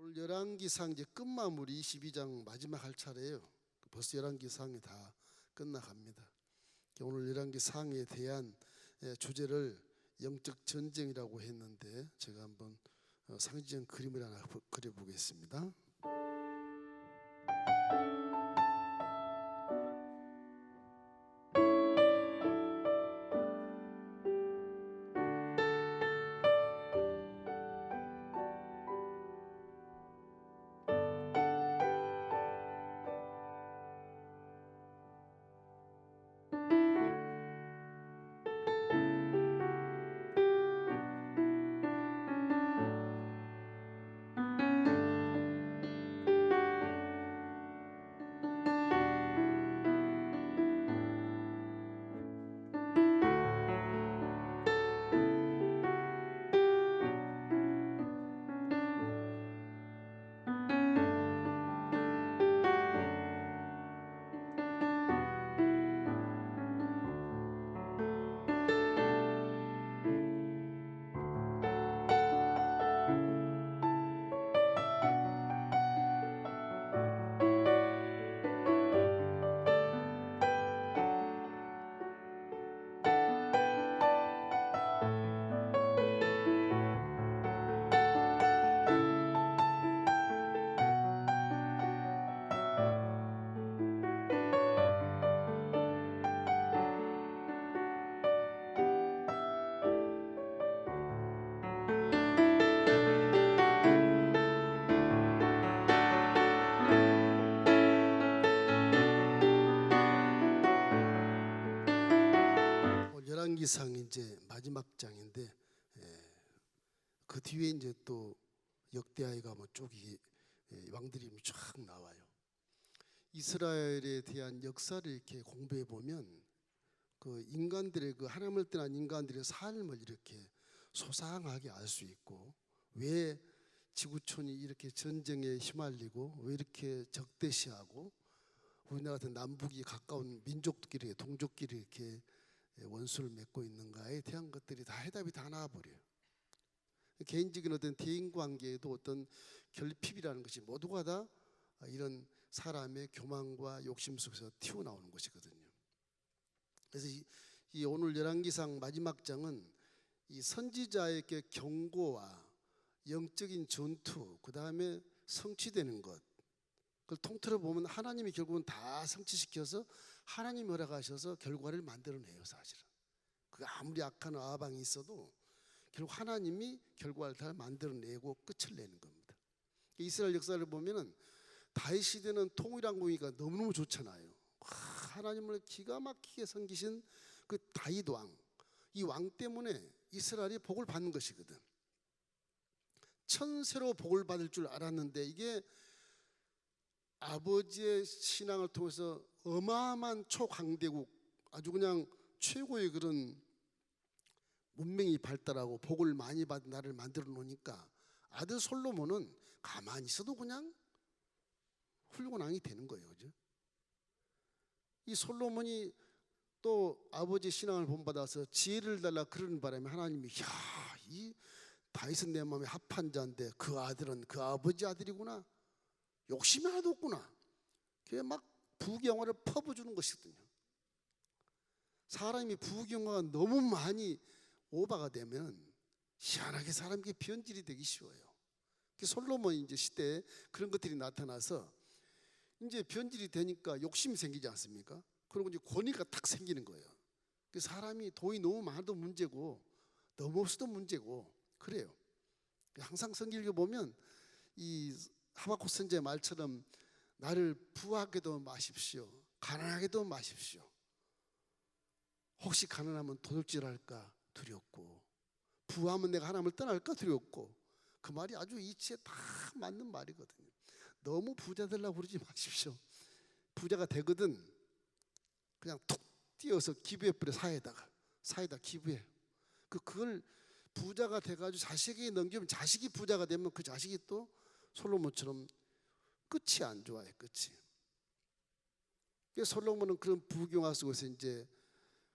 오늘 열왕기상 이제 끝마무리 22장 마지막 할 차례예요. 벌써 열왕기상이 다 끝나갑니다. 오늘 열왕기상에 대한 주제를 영적 전쟁이라고 했는데 제가 한번 상징 그림을 하나 그려보겠습니다. 열왕기상 이제 마지막 장인데 그 뒤에 이제 또 역대하가 뭐 쪽이 왕들이 쫙 나와요. 이스라엘에 대한 역사를 이렇게 공부해 보면 그 인간들의 그 하나님을 떠난 인간들의 삶을 이렇게 소상하게 알 수 있고, 왜 지구촌이 이렇게 전쟁에 휘말리고 왜 이렇게 적대시하고 우리나라 같은 남북이 가까운 민족끼리 동족끼리 이렇게 원수를 맺고 있는가에 대한 것들이 다 해답이 다 나와버려요. 개인적인 어떤 대인관계에도 어떤 결핍이라는 것이 모두가 다 이런 사람의 교만과 욕심 속에서 튀어나오는 것이거든요. 그래서 이 오늘 열왕기상 마지막 장은 이 선지자에게 경고와 영적인 전투, 그 다음에 성취되는 것, 그걸 통틀어 보면 하나님이 결국은 다 성취시켜서 하나님이 허락하셔서 결과를 만들어내요. 사실은 그 아무리 악한 아방이 있어도 결국 하나님이 결과를 다 만들어내고 끝을 내는 겁니다. 이스라엘 역사를 보면은 다윗 시대는 통일왕국이니까 너무너무 좋잖아요. 하나님을 기가 막히게 섬기신 그 다윗 왕, 이 왕 때문에 이스라엘이 복을 받는 것이거든. 천세로 복을 받을 줄 알았는데 이게 아버지의 신앙을 통해서 어마어마한 초강대국, 아주 그냥 최고의 그런 문명이 발달하고 복을 많이 받은 나라를 만들어 놓으니까 아들 솔로몬은 가만히 있어도 그냥 훌륭한 왕이 되는 거예요. 그죠? 이 솔로몬이 또 아버지 신앙을 본받아서 지혜를 달라 그러는 바람에 하나님이 이 다윗은 내 마음에 합한 자인데 그 아들은 그 아버지 아들이구나, 욕심이 하나도 없구나, 그게 막 부귀영화를 퍼부어주는 것이거든요. 사람이 부귀영화가 너무 많이 오바가 되면 희한하게 사람에게 변질이 되기 쉬워요. 솔로몬 이제 시대에 그런 것들이 나타나서 이제 변질이 되니까 욕심이 생기지 않습니까? 그리고 이제 권위가 탁 생기는 거예요. 사람이 돈이 너무 많아도 문제고 너무 없어도 문제고 그래요. 항상 성경을 보면 이 하박국 선지자의 말처럼 나를 부하게도 마십시오, 가난하게도 마십시오. 혹시 가난하면 도둑질할까 두렵고, 부하면 내가 하나님을 떠날까 두렵고. 그 말이 아주 이치에 다 맞는 말이거든요. 너무 부자 되려고 그러지 마십시오. 부자가 되거든 그냥 툭 띄어서 기부해버려. 사회에다 기부해. 그걸 부자가 돼가지고 자식에게 넘기면 자식이 부자가 되면 그 자식이 또 솔로몬처럼 끝이 안 좋아요. 끝이. 솔로몬은 그런 부귀영화 속에서 이제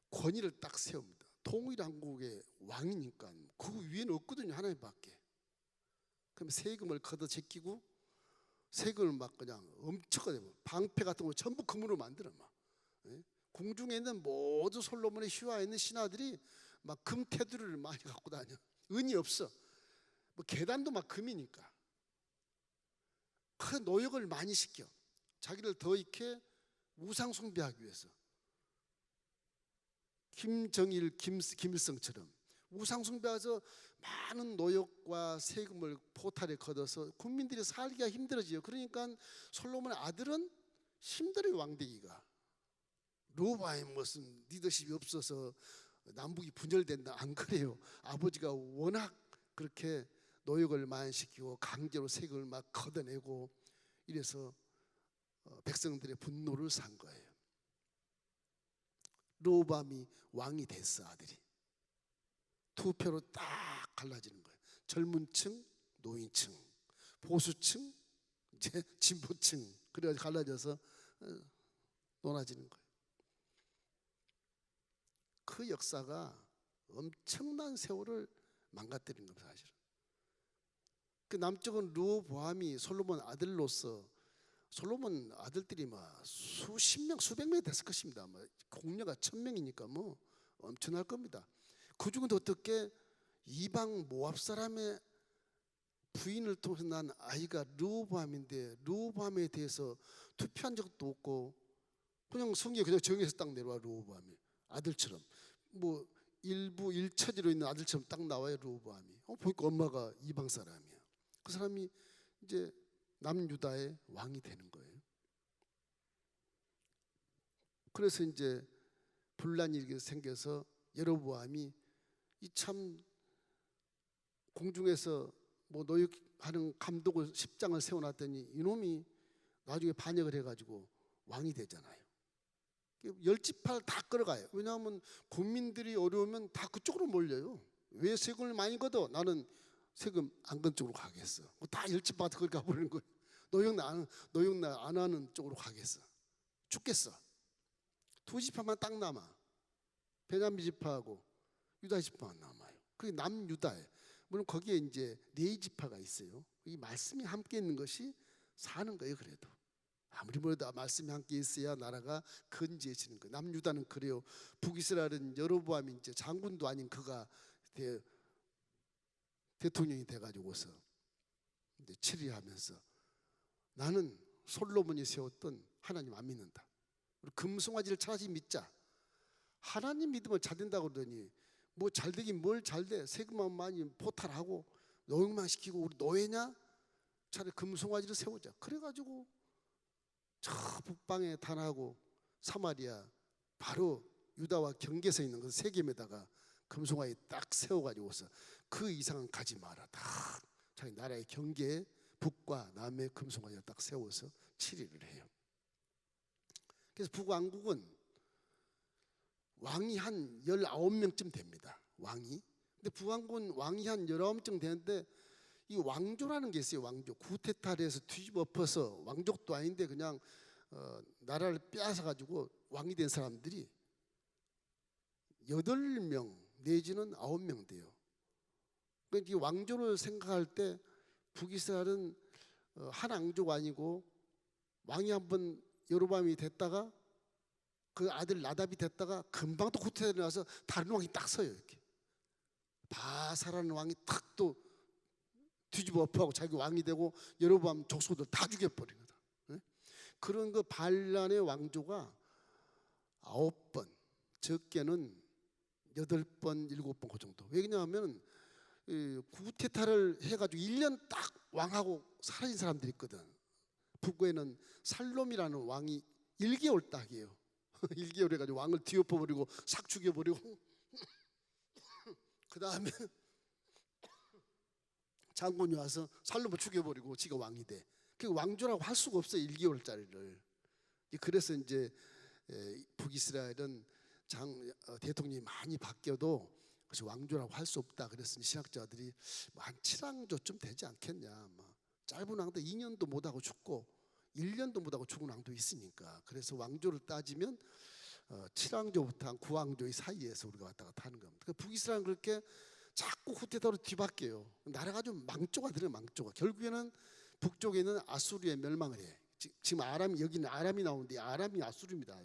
권위를 딱 세웁니다. 통일왕국의 왕이니까 그 위에는 없거든요. 하나님밖에. 그럼 세금을 걷어 제끼고 세금을 막 그냥 엄청 방패 같은 거 전부 금으로 만들어 막. 예? 궁중에 있는 모든 솔로몬의 휘하에 있는 신하들이 막 금 테두리를 많이 갖고 다녀. 은이 없어. 뭐 계단도 막 금이니까. 큰 노역을 많이 시켜. 자기를 더 익혀 우상 숭배하기 위해서. 김정일, 김일성처럼 우상 숭배해서 많은 노역과 세금을 포탈에 걷어서 국민들이 살기가 힘들어져요. 그러니까 솔로몬의 아들은 힘들어요. 왕되기가. 르호보암이 무슨 리더십이 없어서 남북이 분열된다, 안 그래요. 아버지가 워낙 그렇게 노역을 많이 시키고 강제로 세금을 막 걷어내고 이래서 백성들의 분노를 산 거예요. 르호보암이 왕이 됐어. 아들이 투표로 딱 갈라지는 거예요. 젊은 층, 노인층, 보수층, 이제 진보층, 그래가지고 갈라져서 논아지는 거예요. 그 역사가 엄청난 세월을 망가뜨린 겁니다. 사실은. 그 남쪽은 르호보암이 솔로몬 아들로서, 솔로몬 아들들이 막 수십 명, 수백 명이 됐을 것입니다. 공녀가 1000명이니까 뭐 엄청날 겁니다. 그 중에 어떻게 이방 모압 사람의 부인을 통해서 난 아이가 르호보암인데 르호보암에 대해서 투표한 적도 없고 그냥 성경에 그냥 정해서 딱 내려와. 르호보암이 아들처럼 뭐 일부 일처지로 있는 아들처럼 딱 나와요. 르호보암이. 보니까 엄마가 이방 사람이야. 그 사람이 이제 남유다의 왕이 되는 거예요. 그래서 이제 분란이 이렇게 생겨서 여로보암이 이 참 공중에서 뭐 노역하는 감독을 10장을 세워놨더니 이놈이 나중에 반역을 해가지고 왕이 되잖아요. 열지파를 다 끌어가요. 왜냐하면 국민들이 어려우면 다 그쪽으로 몰려요. 왜 세금을 많이 걷어? 나는 세금 안 건 쪽으로 가겠어. 다 열지파가 그렇게 가버리는 거예요. 노역 안 하는 쪽으로 가겠어. 죽겠어. 두 지파만 딱 남아. 베냐민 지파하고 유다 지파만 남아요. 그게 남유다예요. 물론 거기에 이제 네 지파가 있어요. 이 말씀이 함께 있는 것이 사는 거예요. 그래도 아무리 뭐래도 말씀이 함께 있어야 나라가 건지해지는 거예요. 남유다는 그래요. 북이스라엘은 여로보암이 이제 장군도 아닌 그가 대통령이 돼가지고서 이제 치리하면서 나는 솔로몬이 세웠던 하나님 안 믿는다. 우리 금송아지를 차라리 믿자. 하나님 믿으면 잘 된다고 그러더니 뭐 잘 되긴 뭘 잘 돼. 세금만 많이 포탈하고 노역만 시키고 우리 노예냐? 차라리 금송아지를 세우자. 그래가지고 저 북방에 단하고 사마리아 바로 유다와 경계서 있는 그 세겜에다가 금송아지 딱 세워가지고서 그 이상은 가지 마라. 다 자기 나라의 경계에 북과 남의 금송아지를 딱 세워서 치리를 해요. 그래서 북왕국은 왕이 한 19명쯤 됩니다. 왕이. 근데 북왕국은 왕이 한 19명 되는데 이 왕조라는 게 있어요. 왕조. 구테타를 해서 뒤집어 엎어서 왕족도 아닌데 그냥 나라를 빼앗아 가지고 왕이 된 사람들이 8명 내지는 9명 돼요. 그러니까 이 왕조를 생각할 때 북이스라엘은 한 왕조가 아니고 왕이 한번 여로보암이 됐다가 그 아들 나답이 됐다가 금방 또 구태에 나와서 다른 왕이 딱 서요. 이렇게 바사라는 왕이 탁 또 뒤집어 엎어하고 자기 왕이 되고 여로보암 족속들 다 죽여버린 거다. 그런 그 반란의 왕조가 9번, 적게는 8번, 7번 그 정도. 왜냐하면 구테타를 해가지고 1년 딱 왕하고 사라진 사람들이 있거든. 북부에는 살롬이라는 왕이 1개월 딱이에요. 1개월 해가지고 왕을 뒤엎어버리고 싹 죽여버리고 그 다음에 장군이 와서 살롬을 죽여버리고 지가 왕이 돼. 그 왕조라고 할 수가 없어요. 1개월짜리를. 그래서 이제 북이스라엘은 대통령이 많이 바뀌어도 그래서 왕조라고 할 수 없다. 그랬으니 신학자들이 한 7왕조쯤 되지 않겠냐. 짧은 왕도 2년도 못하고 죽고 1년도 못하고 죽은 왕도 있으니까. 그래서 왕조를 따지면 7왕조부터 한 9왕조의 사이에서 우리가 왔다 갔다 하는 겁니다. 북이스라엘은 그렇게 자꾸 후퇴다로 뒤바뀌어요. 나라가 좀 망조가 들어요. 망조가. 결국에는 북쪽에 있는 아수르에 멸망을 해. 지금 아람이, 여기는 아람이 나오는데 아람이 아수르입니다.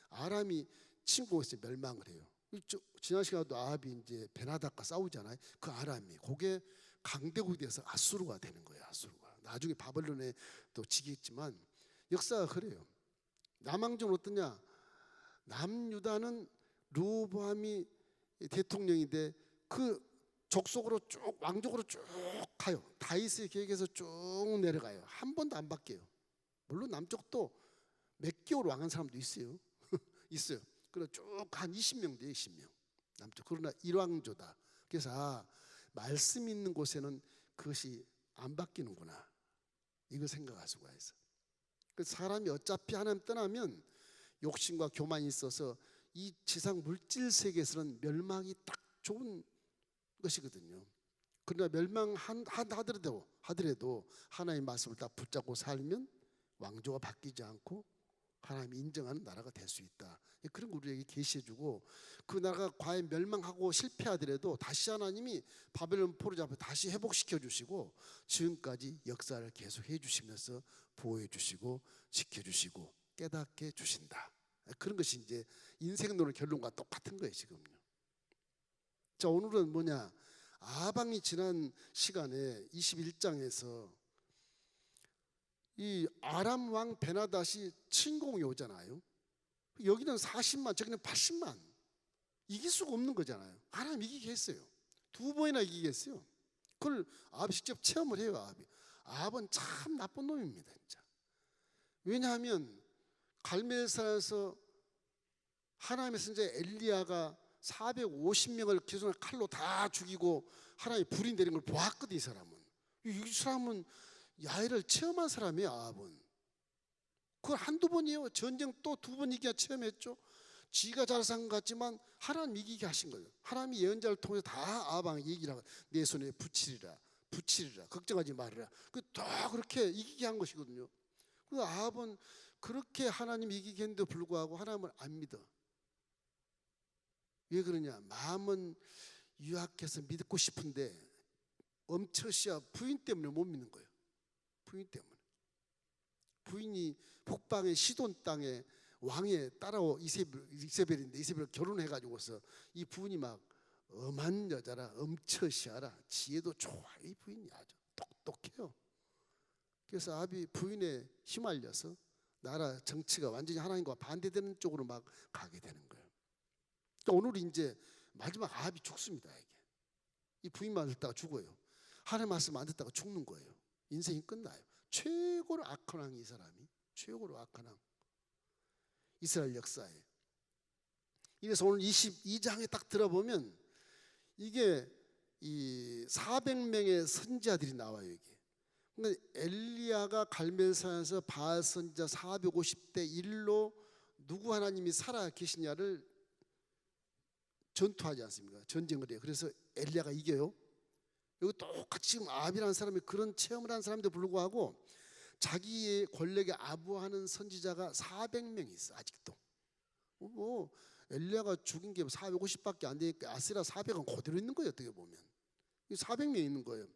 아람이 침공해서 멸망을 해요. 지난 시간에도 아합이 이제 베나닥과 싸우잖아요. 그 아람이 그게 강대국이 돼서 아수르가 되는 거예요. 아수르가. 나중에 바벨론에 또 지겠지만 역사가 그래요. 남왕조는 어떠냐? 남유다는 르호보암이 대통령인데 그 족속으로 쭉 왕족으로 쭉 가요. 다윗의 계획에서 쭉 내려가요. 한 번도 안 바뀌어요. 물론 남쪽도 몇 개월 왕한 사람도 있어요. 있어요. 그리고 쭉 한 20명 돼요. 20명 남쪽. 그러나 일왕조다. 그래서 말씀 있는 곳에는 그것이 안 바뀌는구나, 이걸 생각할 수가 있어. 그 사람이 어차피 하나님 떠나면 욕심과 교만이 있어서 이 지상 물질 세계에서는 멸망이 딱 좋은 것이거든요. 그러나 멸망하더라도 하나님의 말씀을 딱 붙잡고 살면 왕조가 바뀌지 않고 하나님이 인정하는 나라가 될 수 있다. 그런 거 우리에게 계시해주고, 그 나라가 과연 멸망하고 실패하더라도 다시 하나님이 바벨론 포로 잡아 다시 회복시켜 주시고 지금까지 역사를 계속 해주시면서 보호해 주시고 지켜주시고 깨닫게 해주신다. 그런 것이 이제 인생론의 결론과 똑같은 거예요 지금요. 자, 오늘은 뭐냐, 아방이 지난 시간에 21장에서 이 아람 왕 베나닷이 침공이 오잖아요. 여기는 40만, 저기는 80만. 이길 수가 없는 거잖아요. 하나님 이기게 했어요. 두 번이나 이기게 했어요. 그걸 아합이 직접 체험을 해요. 아합은 참 나쁜 놈입니다 진짜. 왜냐하면 갈멜산에서 하나님의 선자 엘리야가 450명을 기존의 칼로 다 죽이고 하나님의 불이 내린 걸 보았거든. 이 사람은 야훼를 체험한 사람이에요. 아합은 그걸 한두 번이에요. 전쟁 또 두 번 이기야 체험했죠. 지가 잘 산 것 같지만 하나님 이기게 하신 거예요. 하나님이 예언자를 통해서 다 아합에게 얘기를 하고 내 손에 붙이리라 걱정하지 말아라. 다 그렇게 이기게 한 것이거든요. 그 아합은 그렇게 하나님 이기게 했는데도 불구하고 하나님을 안 믿어. 왜 그러냐? 마음은 유약해서 믿고 싶은데 엄처시아 부인 때문에 못 믿는 거예요. 부인 때문에. 부인이 북방의 시돈 땅에 왕에 따라오 이세벨인데 이세벨을 결혼해가지고서 이 부인이 막 엄한 여자라, 엄처시하라, 지혜도 좋아. 이 부인이 아주 똑똑해요. 그래서 아합이 부인에 휘말려서 나라 정치가 완전히 하나님과 반대되는 쪽으로 막 가게 되는 거예요. 오늘 이제 마지막 아합이 죽습니다. 이 부인만 듣다가 죽어요. 하나님 말씀 안 듣다가 죽는 거예요. 인생이 끝나요. 최고로 악한 왕이 이 사람이, 최고로 악한 왕. 이스라엘 역사에. 그래서 오늘 22장에 딱 들어보면 이게 이 400명의 선지자들이 나와요. 이게. 근데 엘리야가 갈멜산에서 바알 선지자 450대 1로 누구 하나님이 살아 계시냐를 전투하지 않습니까? 전쟁을 해요. 그래서 엘리야가 이겨요. 여기 똑같이 지금 아합이라는 사람이 그런 체험을 한 사람인데 불구하고 자기의 권력에 아부하는 선지자가 400명이 있어. 아직도. 엘리야가 죽인 게 450밖에 안 되니까 아세라 400은 그대로 있는 거예요. 어떻게 보면 400명이 있는 거예요.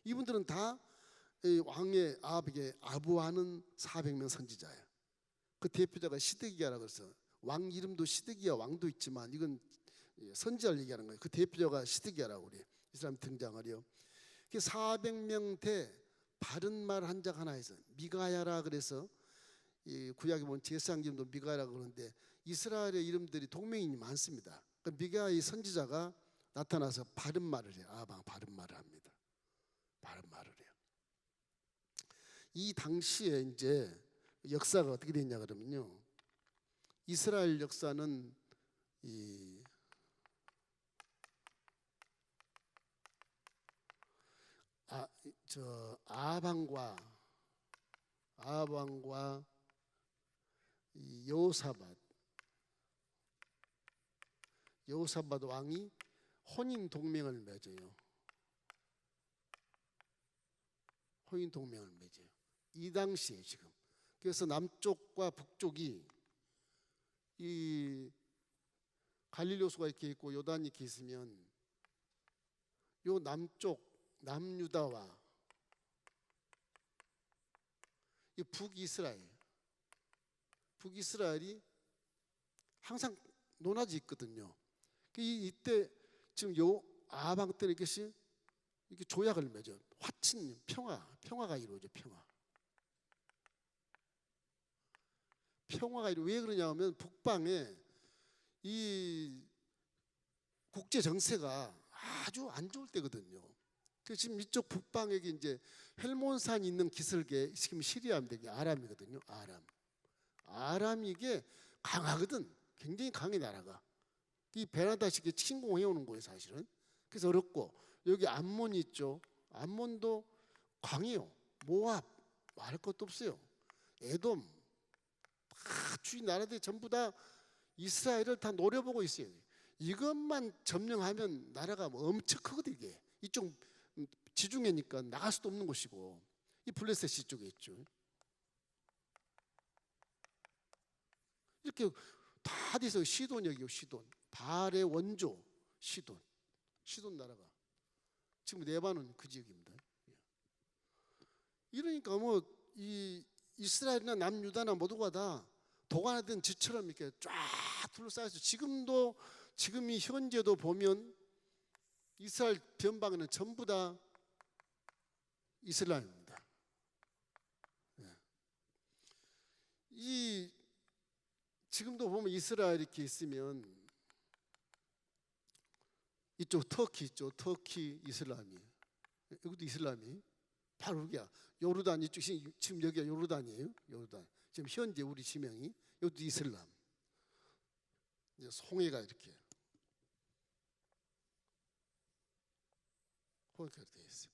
이분들은 다 왕의 아합에게 아부하는 400명 선지자예요. 그 대표자가 시드기야라고 해서 왕 이름도 시드기야 왕도 있지만 이건 선지자를 얘기하는 거예요. 그 대표자가 시드기야라고 그래요. 이 사람 등장을 해요. 400명 대 바른 말 한 적 하나 있어요. 미가야라 그래서 이 구약에 보면 제사장 이름도 미가야라고 그러는데 이스라엘의 이름들이 동명이 많습니다. 그러니까 미가야의 선지자가 나타나서 바른 말을 해요. 아방 바른 말을 합니다. 바른 말을 해요. 이 당시에 이제 역사가 어떻게 됐냐 그러면요. 이스라엘 역사는 이 아방과 이 여호사밧 왕이 혼인 동맹을 맺어요. 혼인 동맹을 맺어요. 이 당시에 지금. 그래서 남쪽과 북쪽이 이 갈릴리 호수가 이렇게 있고 요단이 이렇게 있으면 요 남쪽 남유다와 이 북이스라엘이 항상 논하지 있거든요. 이때 지금 요 아방 때는 이것이 이렇게 조약을 맺어 화친 평화가 이루어져. 평화가 이루어져. 왜 그러냐면 북방에 이 국제 정세가 아주 안 좋을 때거든요. 그래서 지금 이쪽 북방에 이제 헬몬산이 있는 기슭에 지금 시리아입니다. 이게 아람이거든요. 아람이 이게 강하거든. 굉장히 강해 나라가. 이 베나다시 침공해 오는 거예요, 사실은. 그래서 어렵고 여기 암몬이 있죠. 암몬도 강해요. 모압 말할 것도 없어요. 에돔 다 주위 나라들이 전부 다 이스라엘을 다 노려보고 있어요. 이것만 점령하면 나라가 뭐 엄청 크거든. 이게 이쪽 지중해니까 나갈 수도 없는 곳이고 이 블레셋 쪽에 있죠. 이렇게 다 돼서 시돈이요. 시돈 발의 원조 시돈 나라가 지금 레바논 그 지역입니다. 이러니까 뭐 이 이스라엘이나 남유다나 모두가 다 도가니든 지처럼 이렇게 쫙 둘러싸여서 지금 이 현재도 보면 이스라엘 변방에는 전부 다 이슬람입니다. 이 지금도 보면 이스라엘 이렇게 있으면 이쪽 터키 있죠. 터키 이슬람이에요. 여기도 이슬람이 바로 여기야. 요르단 이쪽 지금 여기가 요르단이에요. 요르단. 지금 현재 우리 지명이 여기도 이슬람. 이제 송해가 이렇게 그렇게 되어 있어요.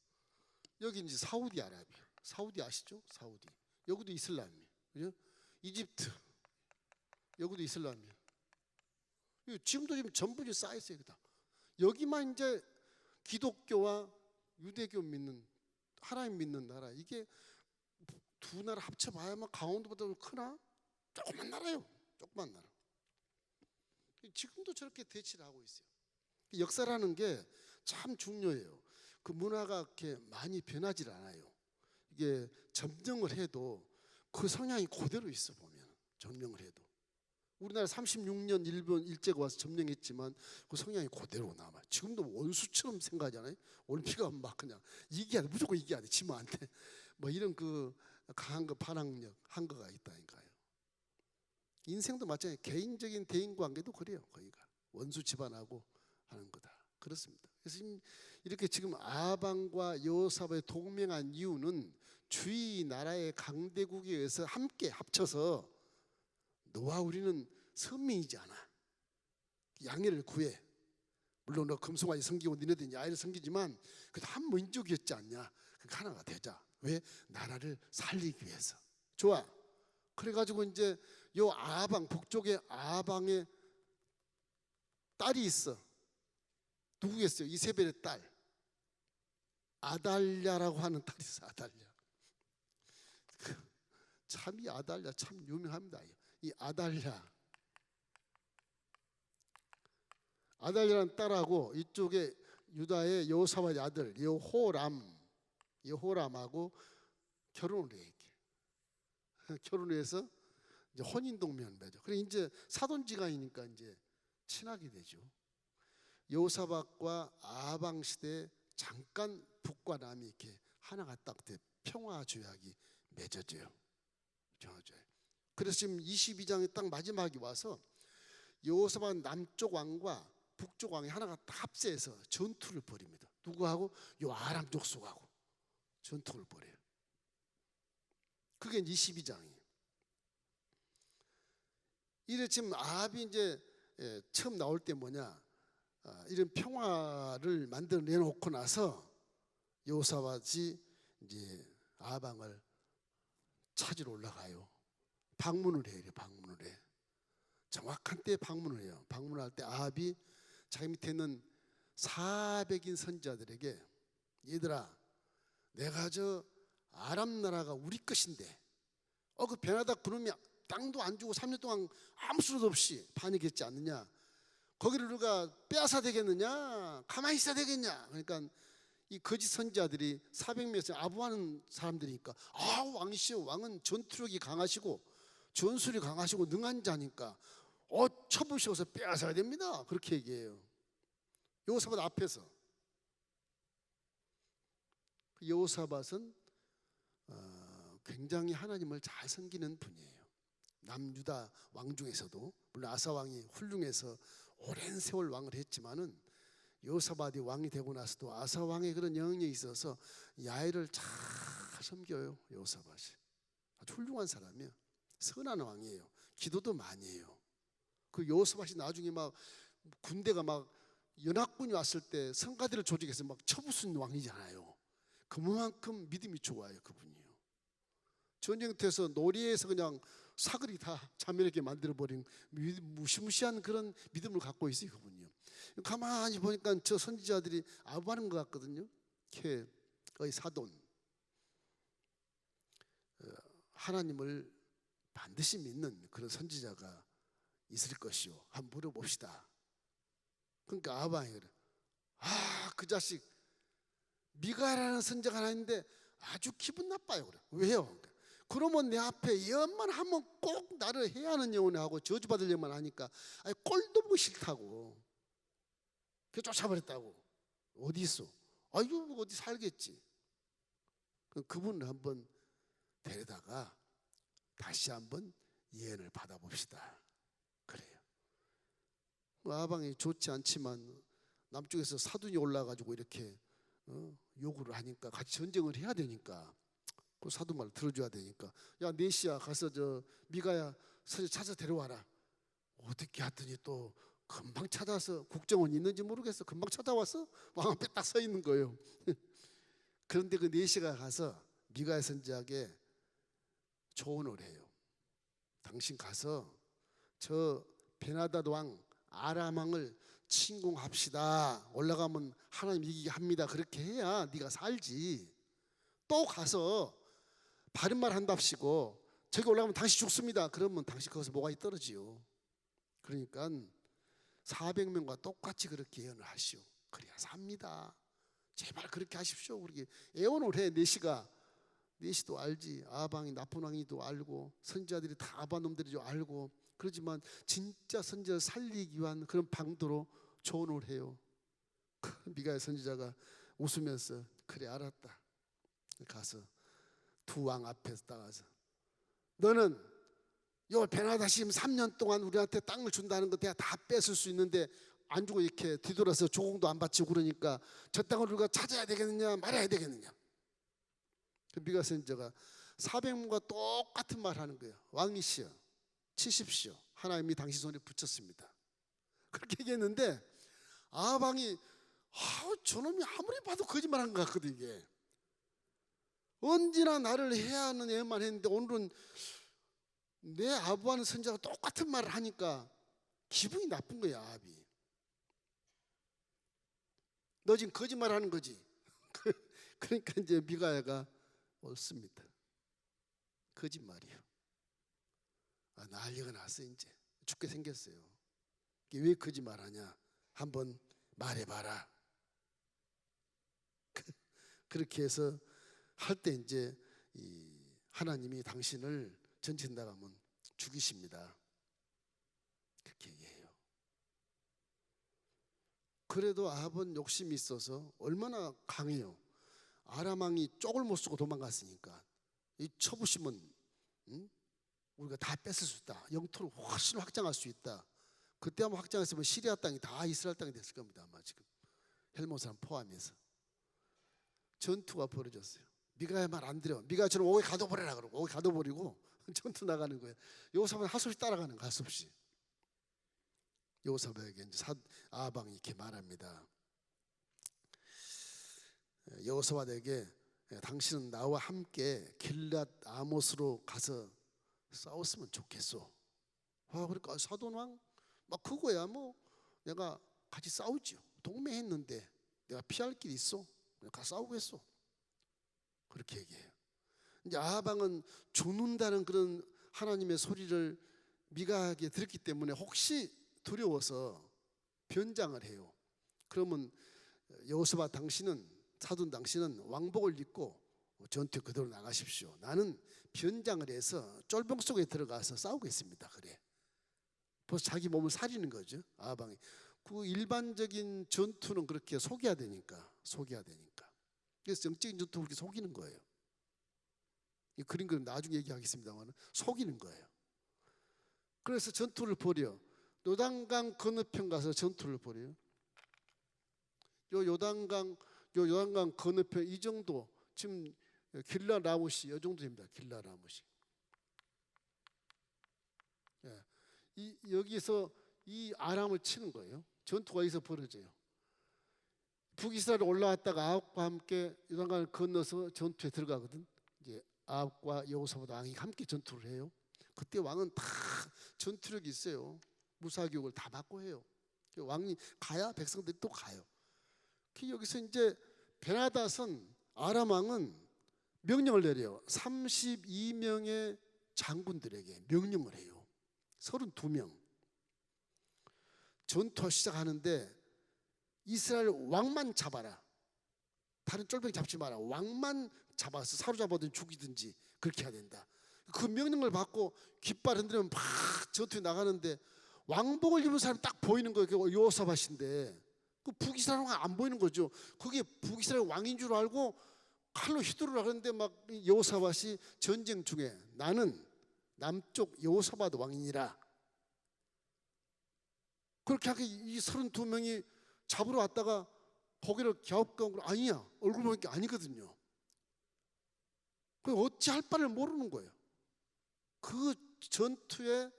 여기 이제 사우디아라비아. 사우디 아시죠? 사우디. 여기도 이슬람이에요. 그죠? 이집트. 여기도 이슬람이에요. 지금도 지금 전부 쌓여 있어요. 여기만 이제 기독교와 유대교 믿는 하나님 믿는 나라. 이게 두 나라 합쳐봐야만 강원도보다 크나? 조그만 나라요. 조그만 나라. 지금도 저렇게 대치를 하고 있어요. 역사라는 게 참 중요해요. 그 문화가 이렇게 많이 변하질 않아요. 이게 점령을 해도 그 성향이 그대로 있어. 보면 점령을 해도 우리나라 36년 일본 일제가 와서 점령했지만 그 성향이 그대로 남아. 지금도 원수처럼 생각하잖아요. 올피가 막 그냥 무조건 이겨야 돼. 지면 안 돼. 뭐 이런 그 강한 그 반항력 한 거가 있다니까요. 인생도 마찬가지. 개인적인 대인 관계도 그래요. 거기가 원수 집안하고 하는 거다. 그렇습니다. 그래서 이렇게 지금 아방과 여호사밧이 동맹한 이유는 주위 나라의 강대국에 의해서 함께 합쳐서 너와 우리는 선민이지 않아. 양해를 구해. 물론 너 금송아지 섬기고 니네들 야외를 섬기지만 그래도 한 민족이었지 않냐. 그러니까 하나가 되자. 왜? 나라를 살리기 위해서. 좋아. 그래가지고 이제 요 아방 북쪽에 아방에 딸이 있어. 누구겠어요? 이세벨의 딸 아달랴라고 하는 딸이 있어. 아달랴. 참 이 아달랴 참 유명합니다. 이 아달랴라는 딸하고 이쪽에 유다의 여호사밧의 아들 여호람하고 결혼을 해. 결혼해서 이제 혼인 동맹을 맺어. 그래 이제 사돈지간이니까 이제 친하게 되죠. 여호사밧과 아방 시대에 잠깐 북과 남이 이렇게 하나가 딱 돼 평화 조약이 맺어져요. 그래서 지금 22장의 딱 마지막에 와서 여호사밧 남쪽 왕과 북쪽 왕이 하나가 딱 합세해서 전투를 벌입니다. 누구하고? 요 아람 족속하고 전투를 벌여요. 그게 22장이에요. 이래 지금 아합이 이제 처음 나올 때 뭐냐? 이런 평화를 만들어 놓고 나서 여호사밧이 이제 아방을 찾으러 올라가요. 방문을 해요. 방문을 해. 정확한 때에 방문을 해요. 방문할 때 아합이 자기 밑에 있는 400인 선지자들에게 얘들아, 내가 저 아람 나라가 우리 것인데 그 베나닥 그놈이 땅도 안 주고 3년 동안 아무 수도 없이 반역했지 않느냐. 거기를 누가 빼앗아 되겠느냐? 가만히 있어야 되겠냐? 그러니까 이 거짓 선지자들이 400명에서 아부하는 사람들이니까, 왕이시여, 왕은 전투력이 강하시고 전술이 강하시고 능한 자니까 쳐부셔서 빼앗아야 됩니다. 그렇게 얘기해요. 여호사밧 앞에서. 여호사밧은 굉장히 하나님을 잘 섬기는 분이에요. 남유다 왕 중에서도 물론 아사 왕이 훌륭해서 오랜 세월 왕을 했지만은 여호사밧이 왕이 되고 나서도 아사 왕의 그런 영향력이 있어서 야훼를 잘 섬겨요. 여호사밧이 아주 훌륭한 사람이에요. 선한 왕이에요. 기도도 많이 해요. 그 여호사밧이 나중에 막 군대가 막 연합군이 왔을 때 성가대를 조직해서 막 쳐부순 왕이잖아요. 그만큼 믿음이 좋아요. 그분이요. 전쟁터에서 놀이에서 그냥 사거리 다 자멸하게 만들어버린 무시무시한 그런 믿음을 갖고 있어요. 그분이요. 가만히 보니까 저 선지자들이 아부하는 것 같거든요. 거의 사돈. 하나님을 반드시 믿는 그런 선지자가 있을 것이요. 한번 물어봅시다. 그러니까 아방이 그래. 그 자식 미가라는 선지자가 하나 있는데 아주 기분 나빠요. 그래. 왜요? 그러면 내 앞에 예언만 하면 꼭 나를 해야 하는 영혼이 하고 저주받으려만 하니까 꼴도 보기 싫다고. 그 쫓아버렸다고. 어디 있어? 어디 살겠지. 그분을 한번 데려다가 다시 한번 예언을 받아봅시다. 그래요. 아방이 좋지 않지만 남쪽에서 사돈이 올라가지고 이렇게 요구를 하니까 같이 전쟁을 해야 되니까 그 사돈 말 들어줘야 되니까, 야 네시야 가서 저 미가야 찾아 데려와라. 어떻게 하더니 또 금방 찾아서, 국정원 있는지 모르겠어, 금방 찾아와서 왕 앞에 딱 서 있는 거예요. 그런데 그 네시가 가서 미가의 선지자에게 조언을 해요. 당신 가서 저 베나닷 왕 아람 왕을 침공합시다. 올라가면 하나님 이기게 합니다. 그렇게 해야 네가 살지. 또 가서 바른 말 한답시고 저기 올라가면 당신 죽습니다. 그러면 당신 거기서 뭐가 떨어지요. 그러니까 400명과 똑같이 그렇게 예언을 하시오. 그래야 삽니다. 제발 그렇게 하십시오. 그렇게 애원을 해. 네시도 알지. 아방이 나쁜 왕이도 알고 선지자들이 다 아바 놈들이죠. 알고. 그렇지만 진짜 선지자를 살리기 위한 그런 방도로 조언을 해요. 미가의 선지자가 웃으면서 그래 알았다. 가서 두 왕 앞에서 나가서 너는 요 베나닷이 지금 3년 동안 우리한테 땅을 준다는 거 내가 다 뺏을 수 있는데 안 주고 이렇게 뒤돌아서 조공도 안 바치고 그러니까 저 땅을 우리가 찾아야 되겠느냐 말아야 되겠느냐. 그 미가 선지자가 400명과 똑같은 말 하는 거예요. 왕이시여 치십시오. 하나님이 당신 손에 붙였습니다. 그렇게 얘기했는데 아방이 저놈이 아무리 봐도 거짓말한 것 같거든. 이게 언제나 나를 해야 하는 애만 했는데 오늘은 내 아부하는 선지자가 똑같은 말을 하니까 기분이 나쁜 거야. 아합이 너 지금 거짓말하는 거지. 그러니까 이제 미가야가 옳습니다. 거짓말이요. 난리가 났어. 이제 죽게 생겼어요. 왜 거짓말하냐 한번 말해봐라. 그렇게 해서 할 때 이제 하나님이 당신을 전쟁 나가면 죽이십니다. 그렇게 얘기해요. 그래도 아합은 욕심이 있어서 얼마나 강해요. 아람 왕이 쪽을 못 쓰고 도망갔으니까 이 쳐부시면 우리가 다 뺏을 수 있다. 영토를 훨씬 확장할 수 있다. 그때 한번 확장했으면 시리아 땅이 다 이스라엘 땅이 됐을 겁니다. 아마 지금 헬몬 사람 포함해서 전투가 벌어졌어요. 미가야 말 안 들어. 미가처럼 오게 가둬버려라 그러고 오게 가둬버리고 전투 나가는 거예요. 여호사밧은 할 수 없이 따라가는 거, 할 수 없이. 여호사밧에게 이제 아방이 이렇게 말합니다. 여호사밧에게 당신은 나와 함께 길랏 아못으로 가서 싸웠으면 좋겠소. 그러니까 사돈왕 막 그거야 뭐 내가 같이 싸우지요. 동맹했는데 내가 피할 길이 있어? 내가 싸우겠소. 그렇게 얘기해요. 이제 아방은 죽는다는 그런 하나님의 소리를 미가에게 들었기 때문에 혹시 두려워서 변장을 해요. 그러면 여호수아 당신은, 사돈 당신은 왕복을 입고 전투에 그대로 나가십시오. 나는 변장을 해서 쫄병 속에 들어가서 싸우겠습니다. 그래. 벌써 자기 몸을 사리는 거죠. 아방이. 그 일반적인 전투는 그렇게 속여야 되니까. 그래서 영적인 전투 그렇게 속이는 거예요. 이 그린 건 나중에 얘기하겠습니다만 속이는 거예요. 그래서 전투를 벌여. 요단강 건너편 가서 전투를 벌여요. 요단강 건너편 이 정도, 지금 길라 라모시 이 정도 됩니다. 길라 라모시. 예. 여기서 이 아람을 치는 거예요. 전투가 여기서 벌어져요. 북이스라엘 올라왔다가 아합과 함께 요단강을 건너서 전투에 들어가거든. 이제 아합과 여호사밧 왕이 함께 전투를 해요. 그때 왕은 다 전투력이 있어요. 무사교육을 다 받고 해요. 왕이 가야 백성들이 또 가요. 여기서 이제 베나닷은, 아람 왕은 명령을 내려요. 32명의 장군들에게 명령을 해요. 32명. 전투 시작하는데 이스라엘 왕만 잡아라. 다른 쫄병 잡지 마라. 왕만 잡아서 사로잡아든 죽이든지 그렇게 해야 된다. 그 명령을 받고 깃발 흔들면 막 전투에 나가는데 왕복을 입은 사람이 딱 보이는 거예요. 여호사밧인데 그 북이스라엘 왕이 안 보이는 거죠. 그게 북이스라엘 왕인 줄 알고 칼로 휘두르라 하는데 막 여호사밧이 전쟁 중에 나는 남쪽 여호사밧 왕이니라. 그렇게 하게 이 32명이 잡으러 왔다가 고개를 갸웃가고 아니야. 얼굴 보니까 아니거든요. 그 어찌할 바를 모르는 거예요. 그 전투에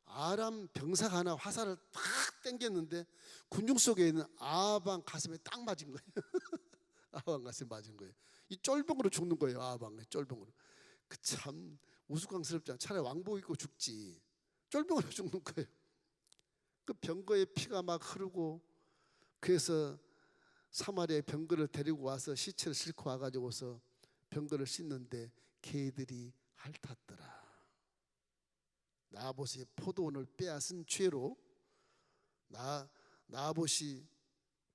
아람 병사가 하나 화살을 탁 당겼는데 군중 속에 있는 아합 가슴에 딱 맞은 거예요. 아합 가슴에 맞은 거예요. 이 쫄병으로 죽는 거예요. 아합 쫄병으로. 그 참 우스꽝스럽지 않아. 차라리 왕복 입고 죽지. 쫄병으로 죽는 거예요. 그 병거에 피가 막 흐르고, 그래서 사마리아에 병거를 데리고 와서 시체를 싣고 와가지고서 병거를 씻는데 개들이 핥았더라. 나봇의 포도원을 빼앗은 죄로 나봇이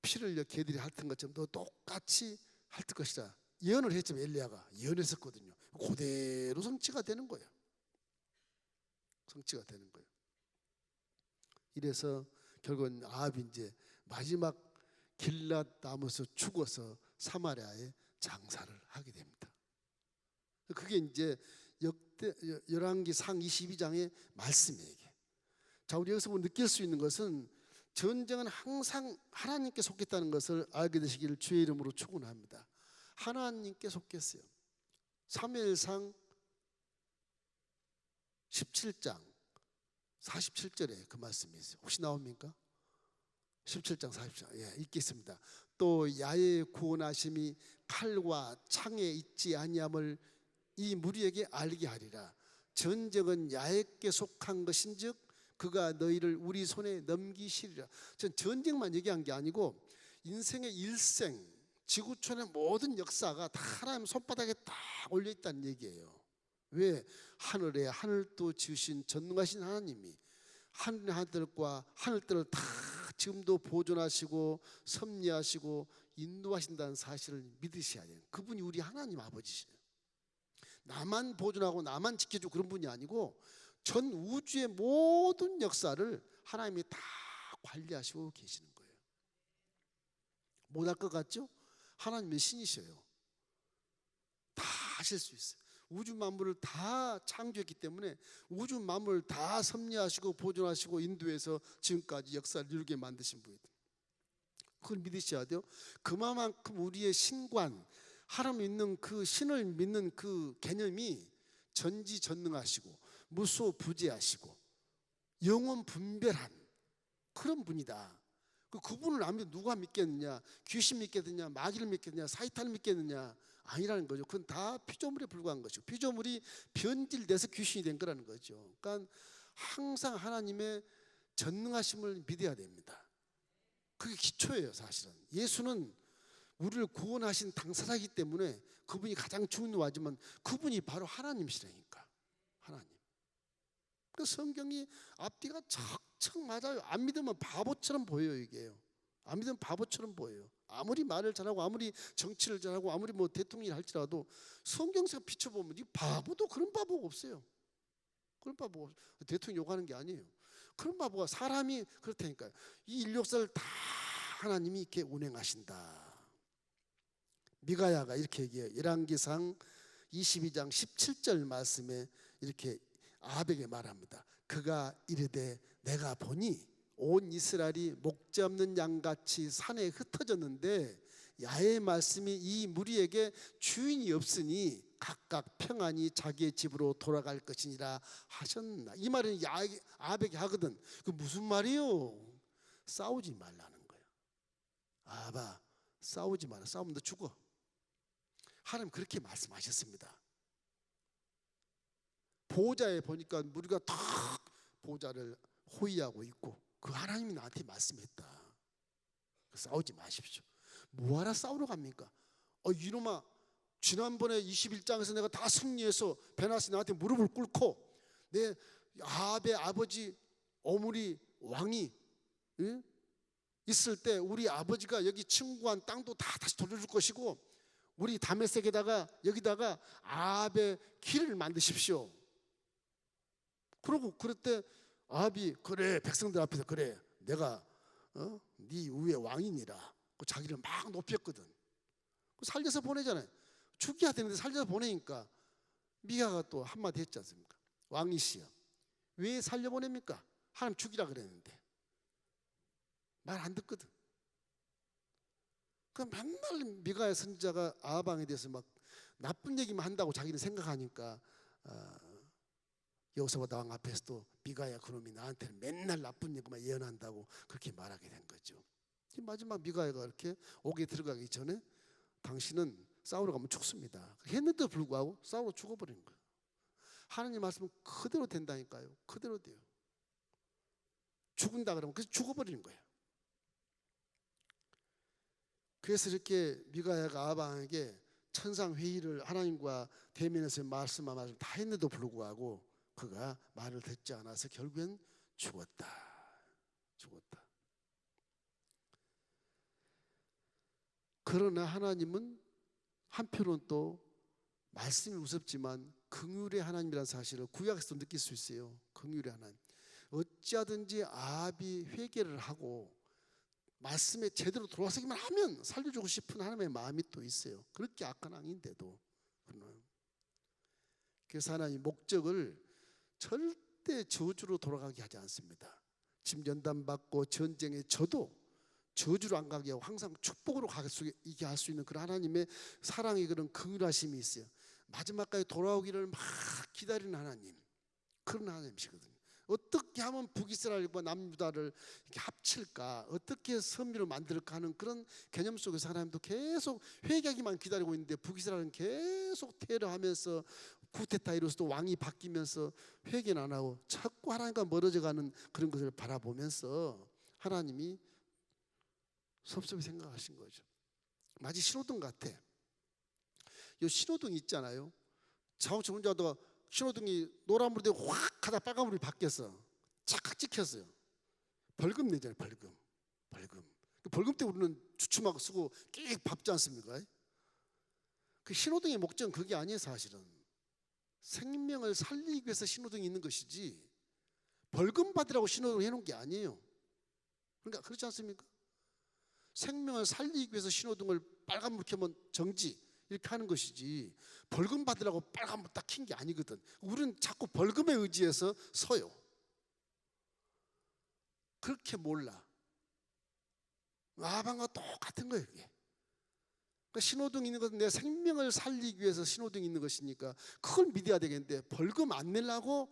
피를 흘려 개들이 핥은 것처럼 너 똑같이 핥을 것이다. 예언을 했지만 엘리야가 예언했었거든요. 그대로 성취가 되는 거예요. 성취가 되는 거예요. 이래서 결국은 아합이 이제 마지막 길랏 나무에서 죽어서 사마리아에 장사를 하게 됩니다. 그게 이제 열왕기 상 22장의 말씀이에요. 자, 우리 여기서 느낄 수 있는 것은 전쟁은 항상 하나님께 속했다는 것을 알게 되시기를 주의 이름으로 축원합니다. 하나님께 속했어요. 사무엘상 17장 47절에 그 말씀이 있어요. 혹시 나옵니까? 17장 47절. 예, 읽겠습니다. 또 야의 구원하심이 칼과 창에 있지 아니함을 이 무리에게 알게 하리라. 전쟁은 야에게 속한 것인즉 그가 너희를 우리 손에 넘기시리라. 전 전쟁만 얘기한 게 아니고 인생의 일생, 지구촌의 모든 역사가 다 하나님 손바닥에 딱 올려 있다는 얘기예요. 왜? 하늘에 하늘도 지으신 전능하신 하나님이 하늘과 하늘들을 다 지금도 보존하시고 섭리하시고 인도하신다는 사실을 믿으셔야 돼요. 그분이 우리 하나님 아버지시에요. 나만 보존하고 나만 지켜주고 그런 분이 아니고 전 우주의 모든 역사를 하나님이 다 관리하시고 계시는 거예요. 못할 것 같죠? 하나님은 신이셔요. 다 하실 수 있어요. 우주 만물을 다 창조했기 때문에 우주 만물을 다 섭리하시고 보존하시고 인도해서 지금까지 역사를 이루게 만드신 분이다. 그걸 믿으셔야 돼요. 그만큼 우리의 신관, 하나님 믿는 그 신을 믿는 그 개념이 전지전능하시고 무소부재하시고 영원 분별한 그런 분이다. 그분을 안 믿으면 누가 믿겠느냐? 귀신 믿겠느냐? 마귀를 믿겠느냐? 사이탄을 믿겠느냐? 아니라는 거죠. 그건 다 피조물에 불과한 것이고 피조물이 변질돼서 귀신이 된 거라는 거죠. 그러니까 항상 하나님의 전능하심을 믿어야 됩니다. 그게 기초예요. 사실은 예수는 우리를 구원하신 당사자이기 때문에 그분이 가장 중요하지만 그분이 바로 하나님이시라니까. 하나님. 그 성경이 앞뒤가 척 맞아요. 안 믿으면 바보처럼 보여요. 이게요. 안 믿으면 바보처럼 보여요. 아무리 말을 잘하고 아무리 정치를 잘하고 아무리 뭐 대통령이 할지라도 성경상 비춰보면 이 바보도 그런 바보가 없어요. 그런 바보 대통령 욕하는 게 아니에요. 그런 바보가 사람이 그렇다니까요. 이 인류 역사를 다 하나님이 이렇게 운행하신다. 미가야가 이렇게 얘기해요. 열왕기상 22장 17절 말씀에 이렇게 아합에게 말합니다. 그가 이르되 내가 보니 온 이스라엘이 목자 없는 양같이 산에 흩어졌는데 야의 말씀이 이 무리에게 주인이 없으니 각각 평안히 자기의 집으로 돌아갈 것이니라 하셨나. 이 말은 아합에게 하거든. 그 무슨 말이요? 싸우지 말라는 거예요. 아합아, 싸우지 마라. 싸우면 너 죽어. 하나님 그렇게 말씀하셨습니다. 보호자에 보니까 우리가 다 보호자를 호위하고 있고 그 하나님이 나한테 말씀했다. 싸우지 마십시오. 뭐하러 싸우러 갑니까? 이놈아, 지난번에 21장에서 내가 다 승리해서 베나시 나한테 무릎을 꿇고 내 아합의 아버지 오므리 왕이 있을 때 우리 아버지가 여기 침구한 땅도 다 다시 돌려줄 것이고 우리 다메섹에다가 여기다가 아합의 길을 만드십시오. 그러고 그럴 때 아합이 그래 백성들 앞에서 그래 내가 네 위에 왕이니라 자기를 막 높였거든. 살려서 보내잖아요. 죽여야 되는데 살려서 보내니까 미가가 또 한마디 했지 않습니까? 왕이시여 왜 살려보냅니까? 하나님 죽이라 그랬는데 말 안 듣거든. 그 맨날 미가의 선지자가 아합 왕에 대해서 막 나쁜 얘기만 한다고 자기는 생각하니까 여호사밧 왕 앞에서도 미가야 그놈이 나한테는 맨날 나쁜 얘기만 예언한다고 그렇게 말하게 된 거죠. 마지막 미가야가 이렇게 옥에 들어가기 전에 당신은 싸우러 가면 죽습니다. 했는데도 불구하고 싸우러 죽어버리는 거예요. 하나님 말씀은 그대로 된다니까요. 그대로 돼요. 죽은다 그러면 그래서 죽어버리는 거예요. 그래서 이렇게 미가야가 아합 왕에게 천상회의를 하나님과 대면에서 말씀하면서 다 했는데도 불구하고 그가 말을 듣지 않아서 결국엔 죽었다. 그러나 하나님은 한편으로는 또 말씀이 무섭지만 긍휼의 하나님이라는 사실을 구약에서도 느낄 수 있어요. 긍휼의 하나님. 어찌하든지 아합이 회개를 하고 말씀에 제대로 돌아서기만 하면 살려주고 싶은 하나님의 마음이 또 있어요. 그렇게 악한 왕인데도. 그래서 하나님 목적을 절대 저주로 돌아가게 하지 않습니다. 집 연단받고 전쟁에 져도 저주로 안 가게 하고 항상 축복으로 가게 할 수 있는 그런 하나님의 사랑의 그런 긍휼하심이 있어요. 마지막까지 돌아오기를 막 기다리는 하나님, 그런 하나님이시거든요. 어떻게 하면 북이스라엘과 남유다를 이렇게 합칠까, 어떻게 선미로 만들까 하는 그런 개념 속에서 하나님도 계속 회개하기만 기다리고 있는데 북이스라엘은 계속 테러하면서 쿠데타 이루어서도 왕이 바뀌면서 회개는 안 하고 자꾸 하나님과 멀어져가는 그런 것을 바라보면서 하나님이 섭섭히 생각하신 거죠. 마치 신호등 같아. 이 신호등 있잖아요. 자동차 운전하다가 신호등이 노란불이 되고 확 하다 빨간불이 바뀌었어. 착 찍혔어요. 벌금 내잖아요. 벌금 때문에 우리는 주춤하고 쓰고 끼익 밟지 않습니까? 그 신호등의 목적은 그게 아니에요. 사실은 생명을 살리기 위해서 신호등이 있는 것이지 벌금 받으라고 신호등을 해놓은 게 아니에요. 그러니까 그렇지 않습니까? 생명을 살리기 위해서 신호등을 빨간불 켜면 정지 이렇게 하는 것이지 벌금 받으라고 빨간불 딱 킨 게 아니거든. 우리는 자꾸 벌금에 의지해서 서요. 그렇게 몰라. 아방과 똑같은 거예요. 그게. 그러니까 신호등이 있는 것은 내 생명을 살리기 위해서 신호등이 있는 것이니까 그걸 믿어야 되겠는데 벌금 안 내려고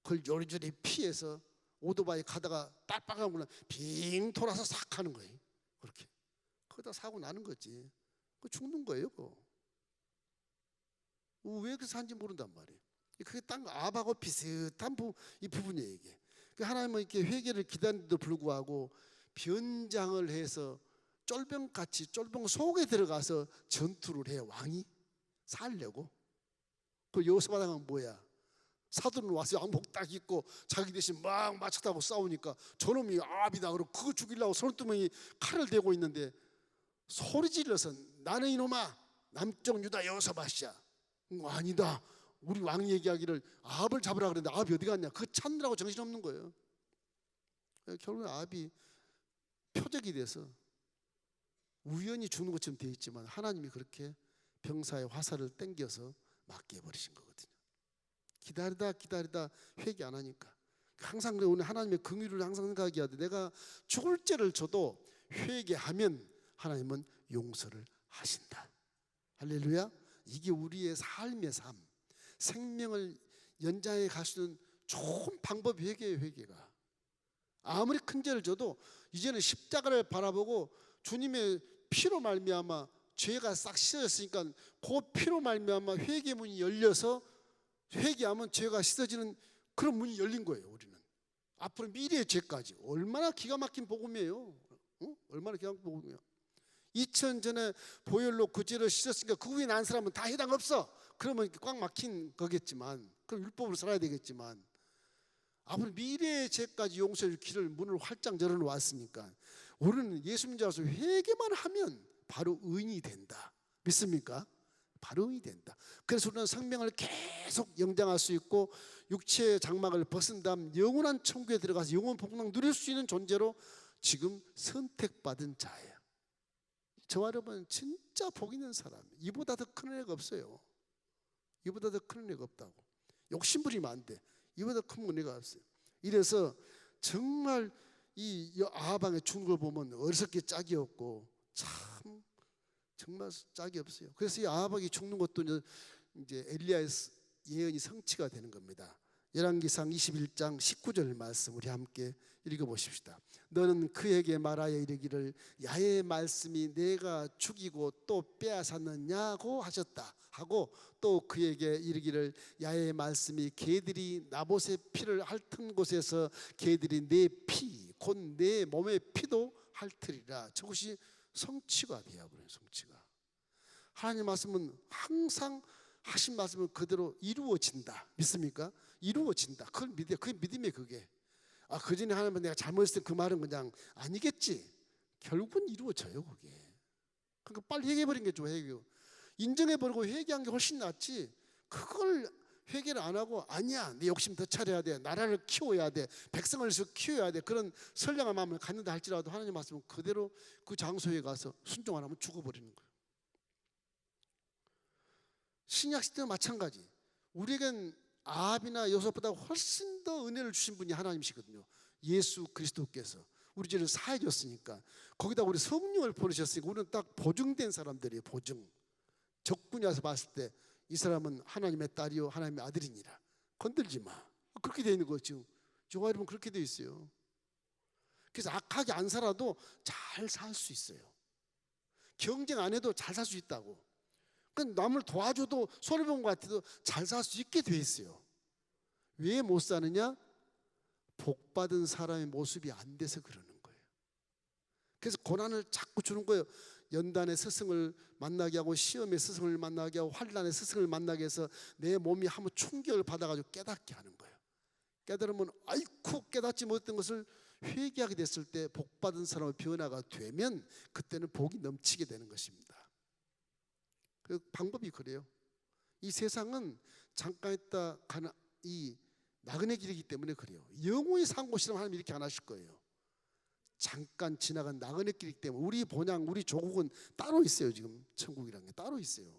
그걸 요리조리 피해서 오토바이 가다가 딱 빨간불 빙 돌아서 싹 하는 거예요. 그렇게. 그러다 사고 나는 거지. 그 죽는 거예요. 그거. 왜 그렇게 사는지 모른단 말이에요. 그게 딴 아합하고 비슷한 이 부분이에요. 이게. 하나님은 이렇게 회개를 기다리는데도 불구하고 변장을 해서 쫄병같이 쫄병 속에 들어가서 전투를 해요. 왕이 살려고. 그 여호사밧 왕은 뭐야? 사도는 와서 양복 딱 입고 자기 대신 막 마차타고 싸우니까 저놈이 아합이다 그러고 그거 죽이려고 32명이 칼을 대고 있는데 소리 질러서 나는 이놈아 남쪽 유다 여호사밧이야. 아니다. 우리 왕이 얘기하기를 아합을 잡으라 그랬는데 아합이 어디 갔냐. 그거 찾느라고 정신없는 거예요. 결국은 아합이 표적이 돼서 우연히 죽는 것처럼 되어 있지만 하나님이 그렇게 병사의 화살을 땡겨서 맞게 해버리신 거거든요. 기다리다 회개 안 하니까. 항상 오늘 하나님의 긍휼을 항상 생각해야 돼. 내가 죽을 죄를 져도 회개하면 하나님은 용서를 하신다. 할렐루야. 이게 우리의 삶의 삶, 생명을 연장해 갈 수 있는 좋은 방법이 회개예요. 회개가 아무리 큰 죄를 져도 이제는 십자가를 바라보고 주님의 피로 말미암아 죄가 싹 씻어졌으니까 그 피로 말미암아 회개 문이 열려서 회개하면 죄가 씻어지는 그런 문이 열린 거예요. 우리는 앞으로 미래의 죄까지. 얼마나 기가 막힌 복음이에요. 얼마나 기가 막힌 복음이에요. 2000년 전에 보혈로 그 죄를 씻었으니까 그 후에 난 사람은 다 해당 없어. 그러면 꽉 막힌 거겠지만, 그럼 율법으로 살아야 되겠지만, 앞으로 미래의 죄까지 용서해 줄 길을 문을 활짝 열어놓았으니까 우리는 예수 믿는 자로서 회개만 하면 바로 의인이 된다. 믿습니까? 바로 의인이 된다. 그래서 우리는 생명을 계속 영장할 수 있고 육체의 장막을 벗은 다음 영원한 천국에 들어가서 영원 복락 누릴 수 있는 존재로 지금 선택받은 자예요. 저와 여러분 진짜 복 있는 사람. 이보다 더 큰 은혜가 없어요. 이보다 더 큰 은혜가 없다고. 욕심부리면 안 돼. 이보다 큰 은혜가 없어요. 이래서 정말 이 아합왕의 죽는 걸 보면 어리석게 짝이 없고 참 정말 짝이 없어요. 그래서 이 아합왕이 죽는 것도 이제 엘리야의 예언이 성취가 되는 겁니다. 열왕기상 21장 19절 말씀 우리 함께 읽어보십시다. 너는 그에게 말하여 이르기를 야훼의 말씀이 내가 죽이고 또 빼앗았느냐고 하셨다 하고 또 그에게 이르기를 야훼의 말씀이 개들이 나봇의 피를 핥은 곳에서 개들이 내 피 곧 내 몸의 피도 핥으리라. 저것이 성취가 되어버려요. 성취가. 하나님 말씀은 항상 하신 말씀은 그대로 이루어진다. 믿습니까? 이루어진다. 그걸 믿어요. 그게 믿음이에요. 그게. 그 전에 하나님은 내가 잘못했을 때 그 말은 그냥 아니겠지. 결국은 이루어져요. 그게. 그러니까 빨리 회개해버린 게 좋아. 회개. 인정해버리고 회개한 게 훨씬 낫지. 그걸 회개를 안 하고 아니야. 내 욕심 더 차려야 돼. 나라를 키워야 돼. 백성을 키워야 돼. 그런 선량한 마음을 갖는다 할지라도 하나님 말씀은 그대로 그 장소에 가서 순종 안 하면 죽어버리는 거예요. 신약 시대도 마찬가지. 우리에겐 아합이나 요셉보다 훨씬 더 은혜를 주신 분이 하나님이시거든요. 예수 그리스도께서 우리 죄를 사해 줬으니까. 거기다 우리 성령을 보내셨으니까 우리는 딱 보증된 사람들이에요. 보증. 적군이 와서 봤을 때 이 사람은 하나님의 딸이요 하나님의 아들이니라. 건들지 마. 그렇게 되어 있는 거죠. 저와 여러분 그렇게 되어 있어요. 그래서 악하게 안 살아도 잘 살 수 있어요. 경쟁 안 해도 잘 살 수 있다고. 남을 도와줘도 손해본 것 같아도 잘 살 수 있게 돼 있어요. 왜 못 사느냐? 복받은 사람의 모습이 안 돼서 그러는 거예요. 그래서 고난을 자꾸 주는 거예요. 연단의 스승을 만나게 하고 시험의 스승을 만나게 하고 환난의 스승을 만나게 해서 내 몸이 한번 충격을 받아가지고 깨닫게 하는 거예요. 깨달으면 아이쿠 깨닫지 못했던 것을 회개하게 됐을 때 복받은 사람의 변화가 되면 그때는 복이 넘치게 되는 것입니다. 그 방법이 그래요. 이 세상은 잠깐 있다 가는 이 나그네 길이기 때문에 그래요. 영원히 산 곳이라면 하나님 이렇게 안 하실 거예요. 잠깐 지나간 나그네 길이기 때문에 우리 본향, 우리 조국은 따로 있어요. 지금 천국이라는 게 따로 있어요.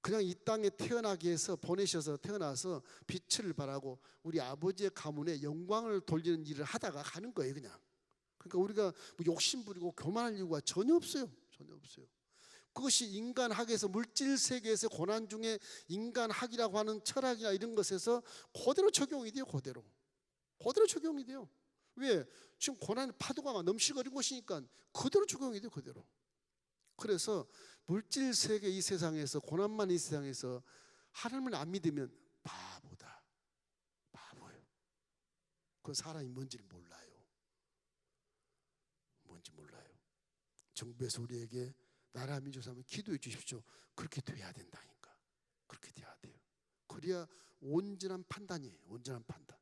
그냥 이 땅에 태어나게 해서 보내셔서 태어나서 빛을 발하고 우리 아버지의 가문에 영광을 돌리는 일을 하다가 가는 거예요. 그냥. 그러니까 우리가 뭐 욕심 부리고 교만할 이유가 전혀 없어요. 전혀 없어요. 그것이 인간학에서 물질 세계에서 고난 중에 인간학이라고 하는 철학이나 이런 것에서 그대로 적용이 돼요. 그대로 적용이 돼요. 왜? 지금 고난의 파도가 막 넘실거리는 것이니까 그대로 적용이 돼요. 그대로. 그래서 물질 세계 이 세상에서 고난만 이 세상에서 하나님을 안 믿으면 바보다. 바보예요. 그 사람이 뭔지를 몰라요. 뭔지 몰라요. 정부에서 우리에게 나라 민족 삼아 기도해 주십시오. 그렇게 돼야 된다니까. 그렇게 돼야 돼요. 그래야 온전한 판단이에요. 온전한 판단.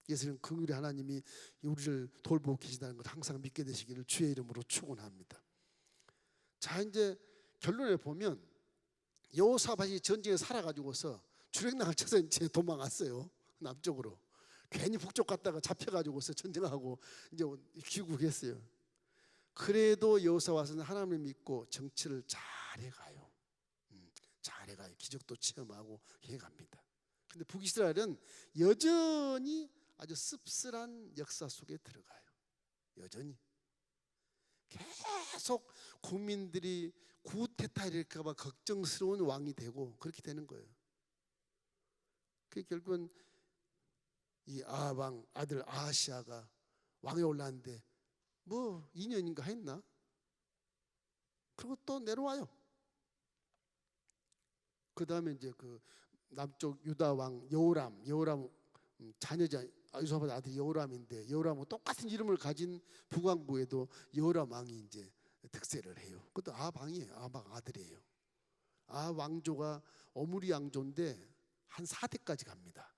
예수는 긍휼의 하나님이 우리를 돌보고 계시다는 걸 항상 믿게 되시기를 주의 이름으로 축원합니다. 자, 이제 결론에 보면 여호사밧이 전쟁에 살아가지고서 주력낭을 쳐서 이제 도망갔어요. 남쪽으로. 괜히 북쪽 갔다가 잡혀가지고서 전쟁하고 이제 귀국했어요. 그래도 여호사밧은 하나님을 믿고 정치를 잘해가요. 잘해가요. 기적도 체험하고 해갑니다. 근데 북이스라엘은 여전히 아주 씁쓸한 역사 속에 들어가요. 여전히 계속 국민들이 구테타 일까 봐 걱정스러운 왕이 되고 그렇게 되는 거예요. 그 결국은 이 아합 아들 아하시아가 왕에 올랐는데 뭐 2년인가 했나? 그리고 또 내려와요. 그 다음에 이제 그 남쪽 유다 왕 여호람 자녀자 여호사밧 아들 여호람인데 여호람은 똑같은 이름을 가진 북왕국에도 여호람 왕이 이제 득세를 해요. 그것도 아합 왕이에요. 아합 왕 아들이에요. 아합 왕조가 오므리 왕조인데 한 4대까지 갑니다.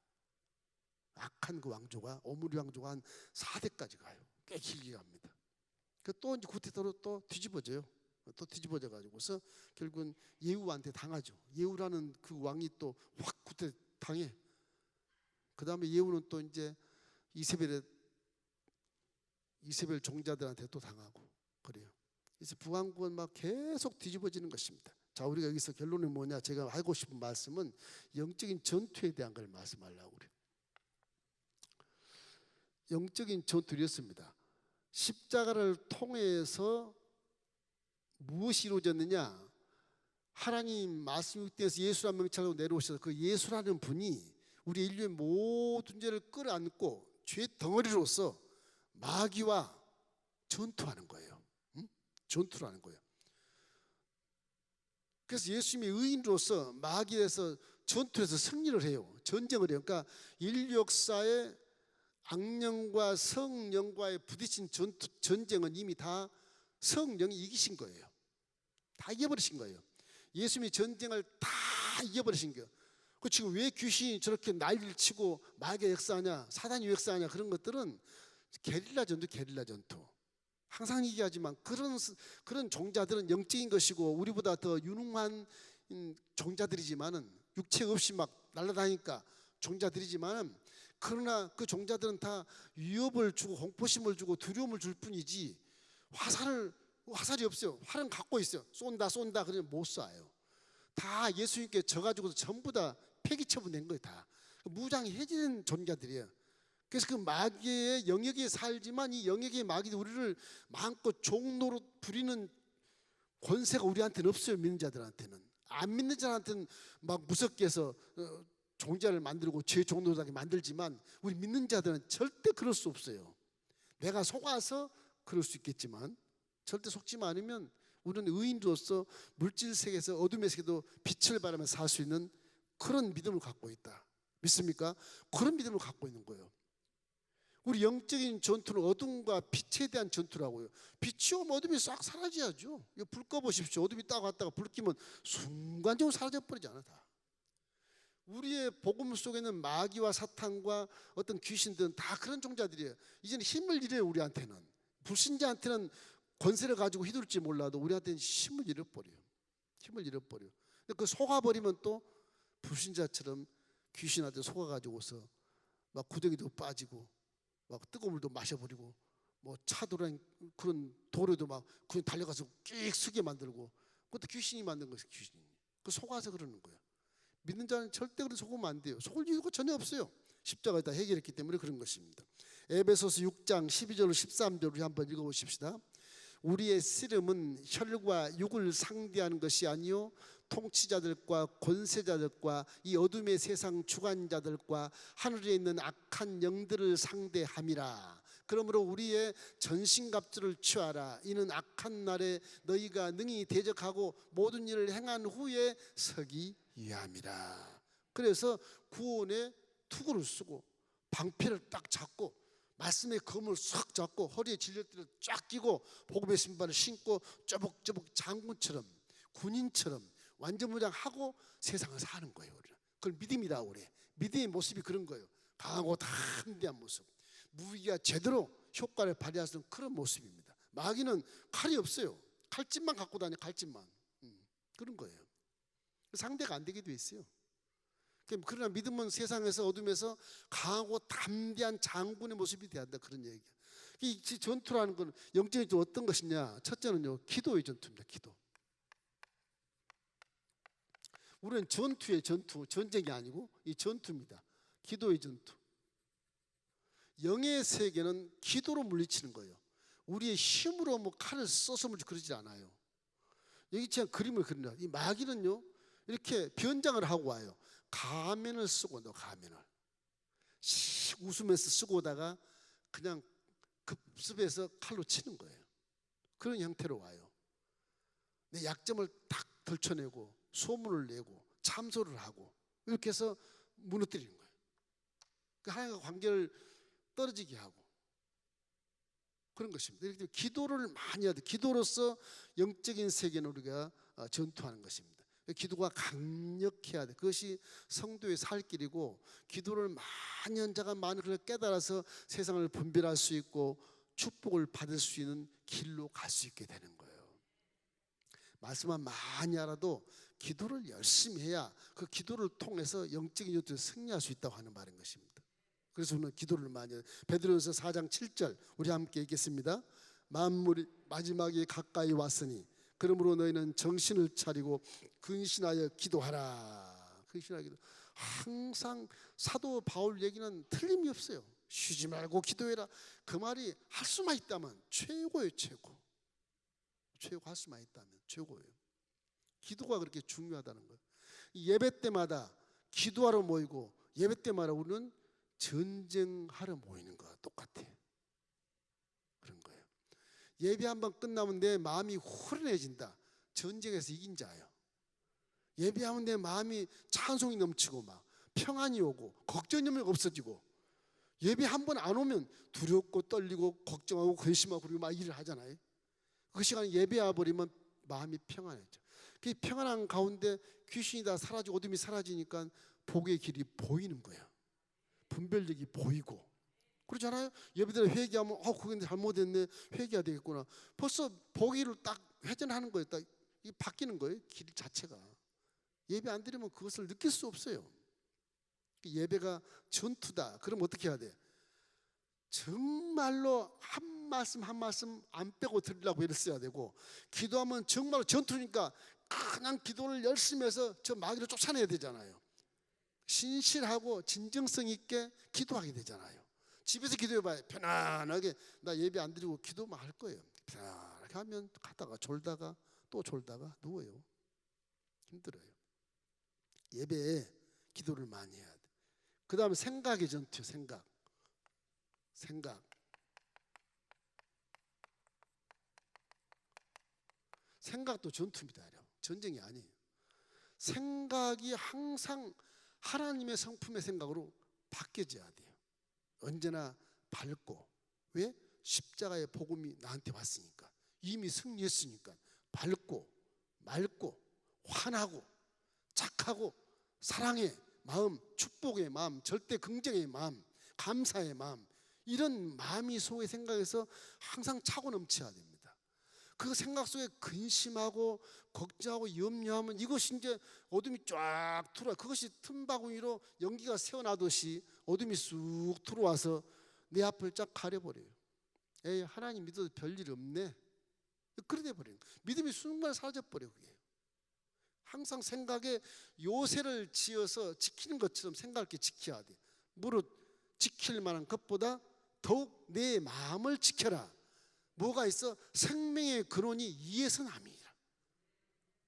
악한 그 왕조가 오므리 왕조가 한 4대까지 가요. 꽤 길게 갑니다. 그 또 이제 구테타로 또 뒤집어져요. 또 뒤집어져 가지고서 결국은 예후한테 당하죠. 예후라는 그 왕이 또 확 구테 당해. 그 다음에 예후는 또 이제 이세벨 종자들한테 또 당하고 그래요. 그래서 북왕국은 막 계속 뒤집어지는 것입니다. 자, 우리가 여기서 결론이 뭐냐? 제가 하고 싶은 말씀은 영적인 전투에 대한 걸 말씀하려고 그래요. 영적인 전투였습니다. 십자가를 통해서 무엇이 이루어졌느냐? 하나님 말씀 육대에서 예수라는 명찰로 내려오셔서 그 예수라는 분이 우리 인류의 모든 죄를 끌어안고 죄 덩어리로서 마귀와 전투하는 거예요. 전투를 하는 거예요. 그래서 예수님이 의인으로서 마귀에서 전투에서 승리를 해요. 전쟁을 해요. 그러니까 인류 역사에 악령과 성령과의 부딪힌 전쟁은 이미 다 성령이 이기신 거예요. 다 이겨버리신 거예요. 예수님이 전쟁을 다 이겨버리신 거예요. 그 지금 왜 귀신이 저렇게 난리를 치고 마귀가 역사하냐, 사단이 역사하냐, 그런 것들은 게릴라 전투. 항상 얘기하지만 그런 종자들은 영적인 것이고 우리보다 더 유능한 종자들이지만은 육체 없이 막 날아다니까 종자들이지만은 그러나 그 종자들은 다 위협을 주고 공포심을 주고 두려움을 줄 뿐이지 화살이 없어요. 활은 갖고 있어요. 쏜다 그러면 못 쏴요. 다 예수님께 져가지고 전부 다 폐기 처분된 거예요. 다 무장해지는 존재들이에요. 그래서 그 마귀의 영역에 살지만 이 영역의 마귀도 우리를 마음껏 종로로 부리는 권세가 우리한테는 없어요. 믿는 자들한테는. 안 믿는 자한테는 막 무섭게 해서 종자를 만들고 죄 종로하게 만들지만 우리 믿는 자들은 절대 그럴 수 없어요. 내가 속아서 그럴 수 있겠지만 절대 속지만 않으면 우리는 의인으로서 물질 세계에서 어둠의 세계도 빛을 발하며 살 수 있는 그런 믿음을 갖고 있다. 믿습니까? 그런 믿음을 갖고 있는 거예요. 우리 영적인 전투는 어둠과 빛에 대한 전투라고요. 빛이 오면 어둠이 싹 사라져야죠. 불 꺼보십시오. 어둠이 딱 왔다가 불 켜면 순간적으로 사라져버리잖아 다. 우리의 복음 속에는 마귀와 사탄과 어떤 귀신들은 다 그런 종자들이에요. 이제는 힘을 잃어요. 우리한테는. 불신자한테는 권세를 가지고 휘둘지 몰라도 우리한테는 힘을 잃어버려요. 근데 그 속아버리면 또 불신자처럼 귀신한테 속아가지고서 막 구덩이도 빠지고 막 뜨거운 물도 마셔버리고 뭐 차도랑 그런 도로도 막 그냥 달려가서 끽 쓰게 만들고 그것도 귀신이 만든 것이에요. 귀신이. 그 속아서 그러는 거예요. 믿는 자는 절대 그렇게 속으면 안 돼요. 속을 이유가 전혀 없어요. 십자가에 다 해결했기 때문에 그런 것입니다. 에베소서 6장 12절 13절 우리 한번 읽어보십시다. 우리의 씨름은 혈과 육을 상대하는 것이 아니요 통치자들과 권세자들과 이 어둠의 세상 주관자들과 하늘에 있는 악한 영들을 상대함이라. 그러므로 우리의 전신갑주를 취하라. 이는 악한 날에 너희가 능히 대적하고 모든 일을 행한 후에 서기 위함이라. 그래서 구원의 투구를 쓰고 방패를 딱 잡고 말씀의 검을 싹 잡고 허리에 진let대를 쫙 끼고 복음의 신발을 신고 쪼복쪼복 장군처럼 군인처럼 완전 무장하고 세상을 사는 거예요. 그걸 믿음이라고 그래. 믿음의 모습이 그런 거예요. 강하고 담대한 모습. 무기가 제대로 효과를 발휘할 수 있는 그런 모습입니다. 마귀는 칼이 없어요. 칼집만 갖고 다녀. 칼집만. 그런 거예요. 상대가 안 되게 돼 있어요. 그러나 믿음은 세상에서 어둠에서 강하고 담대한 장군의 모습이 돼야 한다. 그런 얘기예요. 이 전투라는 건 영적인 전투 어떤 것이냐? 첫째는요, 기도의 전투입니다. 기도. 우리는 전투의 전투, 전쟁이 아니고 이 전투입니다. 기도의 전투. 영의 세계는 기도로 물리치는 거예요. 우리의 힘으로 뭐 칼을 써서 물리치 그러지 않아요. 여기 제가 그림을 그린다. 이 마귀는요, 이렇게 변장을 하고 와요. 가면을 쓰고 너 가면을 웃으면서 쓰고 오다가 그냥 급습해서 칼로 치는 거예요. 그런 형태로 와요. 내 약점을 딱 덜쳐내고 소문을 내고 참소를 하고 이렇게 해서 무너뜨리는 거예요. 하나님과 관계를 떨어지게 하고 그런 것입니다. 이렇게 기도를 많이 해야 돼. 기도로서 영적인 세계는 우리가 전투하는 것입니다. 기도가 강력해야 돼. 그것이 성도의 살 길이고, 기도를 많이 한 자가 많은 걸 깨달아서 세상을 분별할 수 있고 축복을 받을 수 있는 길로 갈 수 있게 되는 거예요. 말씀만 많이 알아도 기도를 열심히 해야 그 기도를 통해서 영적인 전투에 승리할 수 있다고 하는 말인 것입니다. 그래서 오늘 기도를 많이 해요. 베드로전서 4장 7절 우리 함께 읽겠습니다. 만물이 마지막에 가까이 왔으니 그러므로 너희는 정신을 차리고 근신하여 기도하라. 근신하여 기도. 항상 사도 바울 얘기는 틀림이 없어요. 쉬지 말고 기도해라. 그 말이 할 수만 있다면 최고예요. 최고. 최고. 할 수만 있다면 최고예요. 기도가 그렇게 중요하다는 거예요. 예배 때마다 기도하러 모이고 예배 때마다 우리는 전쟁하러 모이는 거와 똑같아. 그런 거예요. 예배 한번 끝나면 내 마음이 후련해진다. 전쟁에서 이긴 자예요. 예배하면 내 마음이 찬송이 넘치고 막 평안이 오고 걱정이 없어지고, 예배 한번 안 오면 두렵고 떨리고 걱정하고 근심하고 그리고 막 일을 하잖아요. 그 시간에 예배 와버리면 마음이 평안해져. 그 평안한 가운데 귀신이 다 사라지고 어둠이 사라지니까 복의 길이 보이는 거예요. 분별력이 보이고 그렇잖아요. 예배드려 회개하면 그게 잘못했네, 회개해야 되겠구나. 벌써 복의를 딱 회전하는 거예요. 딱 바뀌는 거예요. 길 자체가. 예배 안 드리면 그것을 느낄 수 없어요. 예배가 전투다. 그럼 어떻게 해야 돼? 정말로 한 말씀 한 말씀 안 빼고 드리려고 애를 써야 되고, 기도하면 정말로 전투니까 그냥 기도를 열심히 해서 저 마귀를 쫓아내야 되잖아요. 신실하고 진정성 있게 기도하게 되잖아요. 집에서 기도해봐요. 편안하게. 나 예배 안 드리고 기도만 할 거예요. 편안하게 하면 가다가 졸다가 또 졸다가 누워요. 힘들어요. 예배에 기도를 많이 해야 돼. 그 다음에 생각의 전투. 생각도 전투입니다. 전쟁이 아니에요. 생각이 항상 하나님의 성품의 생각으로 바뀌어져야 돼요. 언제나 밝고. 왜? 십자가의 복음이 나한테 왔으니까. 이미 승리했으니까. 밝고 맑고 환하고 착하고 사랑의 마음, 축복의 마음, 절대 긍정의 마음, 감사의 마음, 이런 마음이 속의 생각에서 항상 차고 넘쳐야 됩니다. 그 생각 속에 근심하고 걱정하고 염려하면 이것이 이제 어둠이 쫙 들어와. 그것이 틈바구니로 연기가 새어나듯이 어둠이 쑥 들어와서 내 앞을 쫙 가려버려요. 에이, 하나님 믿어도 별일 없네. 그래 돼버려요. 믿음이 순간 사라져버려요. 그게 항상 생각에 요새를 지어서 지키는 것처럼 생각을 이렇게 지켜야 돼. 무릇 지킬 만한 것보다 더욱 내 마음을 지켜라. 뭐가 있어? 생명의 근원이 이에서 남이라.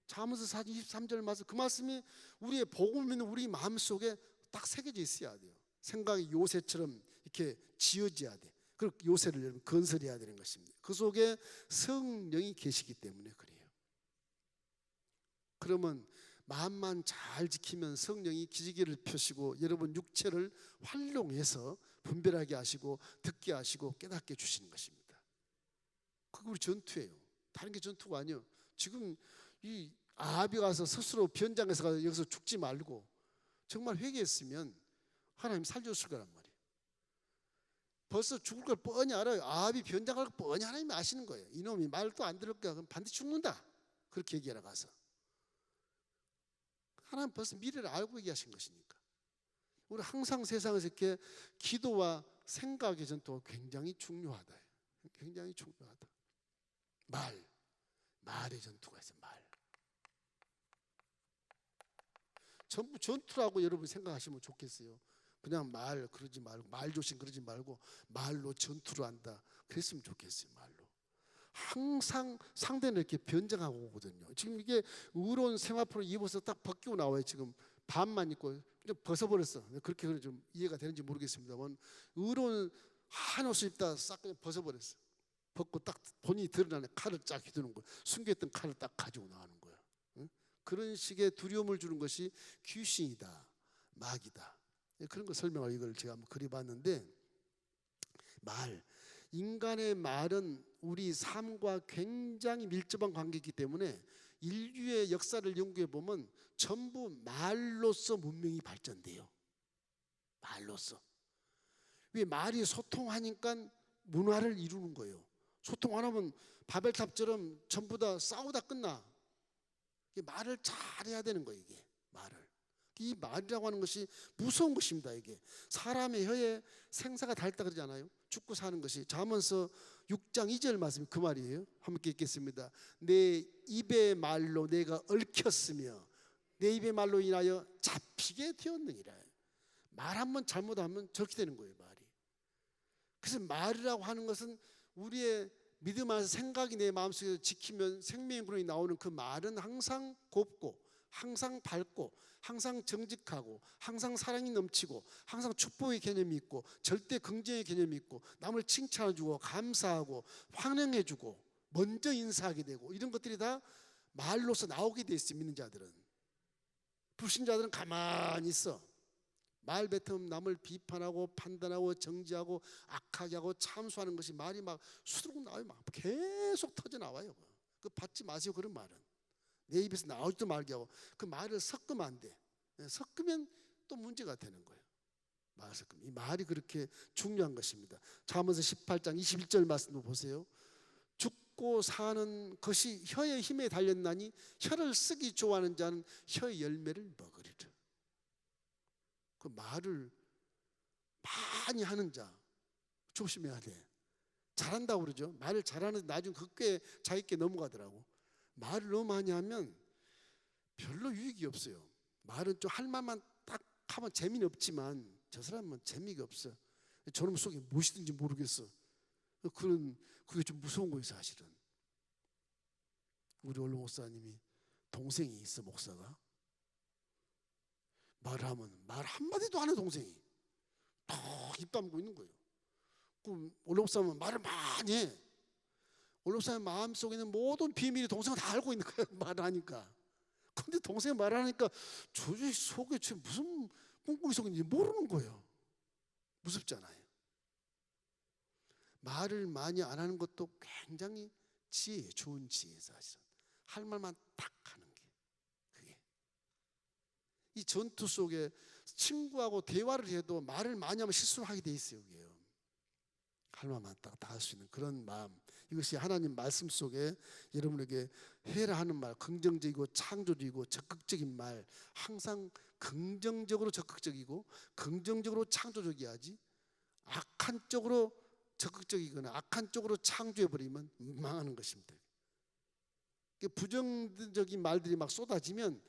잠언서 4장 23절 말씀, 그 말씀이 우리의 복음 있는 우리 마음속에 딱 새겨져 있어야 돼요. 생각이 요새처럼 이렇게 지어져야 돼. 그리고 요새를 여러분 건설해야 되는 것입니다. 그 속에 성령이 계시기 때문에 그래요. 그러면 마음만 잘 지키면 성령이 기지개를 펴시고 여러분 육체를 활용해서 분별하게 하시고 듣게 하시고 깨닫게 해주시는 것입니다. 그게 우리 전투예요. 다른 게 전투가 아니에요. 지금 이 아합이 가서 스스로 변장해서 가서 여기서 죽지 말고 정말 회개했으면 하나님 살려줬을 거란 말이에요. 벌써 죽을 걸 뻔히 알아요. 아합이 변장할 걸 뻔히 하나님이 아시는 거예요. 이놈이 말도 안 들을 거야. 그럼 반드시 죽는다. 그렇게 얘기하러 가서. 하나님 벌써 미래를 알고 얘기하신 것이니까. 우리 항상 세상에서 이렇게 기도와 생각의 전투가 굉장히 중요하다. 굉장히 중요하다. 말의 전투가 있어요. 말. 전부 전투라고 여러분 생각하시면 좋겠어요. 그냥 그러지 말고 말조심 그러지 말고 말로 전투를 한다. 그랬으면 좋겠어요. 말로. 항상 상대는 이렇게 변장하고 오거든요. 지금 이게 의로운 세마포를 입어서 딱 벗기고 나와요. 지금 반만 입고 그냥 벗어버렸어. 그렇게 좀 이해가 되는지 모르겠습니다만 의로운 한 옷을 입다 싹 그냥 벗어버렸어. 벗고 딱 본인이 드러나는 칼을 쫙 휘두르는 거야. 숨겼던 칼을 딱 가지고 나가는 거야. 응? 그런 식의 두려움을 주는 것이 귀신이다, 마귀다. 그런 거 설명할 이걸 제가 한번 그려봤는데, 인간의 말은 우리 삶과 굉장히 밀접한 관계이기 때문에 인류의 역사를 연구해 보면 전부 말로써 문명이 발전돼요. 말로써. 왜 말이 소통하니까 문화를 이루는 거예요. 소통 안 하면 바벨탑처럼 전부 다 싸우다 끝나. 말을 잘해야 되는 거예요. 이게 말을. 이 말이라고 하는 것이 무서운 것입니다. 이게 사람의 혀에 생사가 닳다 그러잖아요. 죽고 사는 것이. 잠언서 6장 2절 말씀이 그 말이에요. 함께 읽겠습니다. 내 입의 말로 내가 얽혔으며 내 입의 말로 인하여 잡히게 되었느니라. 말 한번 잘못하면 저렇게 되는 거예요. 말이. 그래서 말이라고 하는 것은 우리의 믿음 안에서 생각이 내 마음속에서 지키면 생명의 근원이 나오는 그 말은 항상 곱고 항상 밝고 항상 정직하고 항상 사랑이 넘치고 항상 축복의 개념이 있고 절대 긍정의 개념이 있고 남을 칭찬해주고 감사하고 환영해주고 먼저 인사하게 되고 이런 것들이 다 말로서 나오게 돼 있어요. 믿는 자들은. 불신자들은 가만히 있어. 말 뱉으면 남을 비판하고 판단하고 정지하고 악하게 하고 참수하는 것이 말이 막 수두룩 나와요. 막 계속 터져 나와요. 그 받지 마세요. 그런 말은. 내 입에서 나오지도 말게 하고 그 말을 섞으면 안 돼. 섞으면 또 문제가 되는 거예요. 말 섞으면. 이 말이 그렇게 중요한 것입니다. 잠언서 18장 21절 말씀도 보세요. 죽고 사는 것이 혀의 힘에 달렸나니 혀를 쓰기 좋아하는 자는 혀의 열매를 먹으리라. 그 말을 많이 하는 자 조심해야 돼. 잘한다고 그러죠. 말을 잘하는데 나중에 그꽤 자기께 넘어가더라고. 말을 너무 많이 하면 별로 유익이 없어요. 말은 좀 할 말만 딱 하면 재미는 없지만 저 사람은 재미가 없어. 저놈 속에 무엇이든지 모르겠어. 그게 좀 무서운 거예요. 사실은. 우리 원로 목사님이 동생이 있어. 목사가 말하면 말 한마디도 안 해. 동생이 딱 입 다물고 있는 거예요. 그럼 원로 목사님은 말을 많이 해. 원로 목사님 마음속에 있는 모든 비밀이 동생은 다 알고 있는 거예요. 말을 하니까. 근데 동생이 말하니까 저 속에 무슨 꿍꿍이 속인지 모르는 거예요. 무섭잖아요. 말을 많이 안 하는 것도 굉장히 지혜, 좋은 지혜예요. 사실은. 할 말만 딱 하는 게 그게. 이 전투 속에 친구하고 대화를 해도 말을 많이 하면 실수를 하게 돼 있어요. 그게요. 할 말만 딱 다 할 수 있는 그런 마음. 이것이 하나님 말씀 속에 여러분에게 해라 하는 말, 긍정적이고 창조적이고 적극적인 말, 항상 긍정적으로 적극적이고 긍정적으로 창조적이야지 악한 쪽으로 적극적이거나 악한 쪽으로 창조해버리면 망하는 것입니다. 부정적인 말들이 막 쏟아지면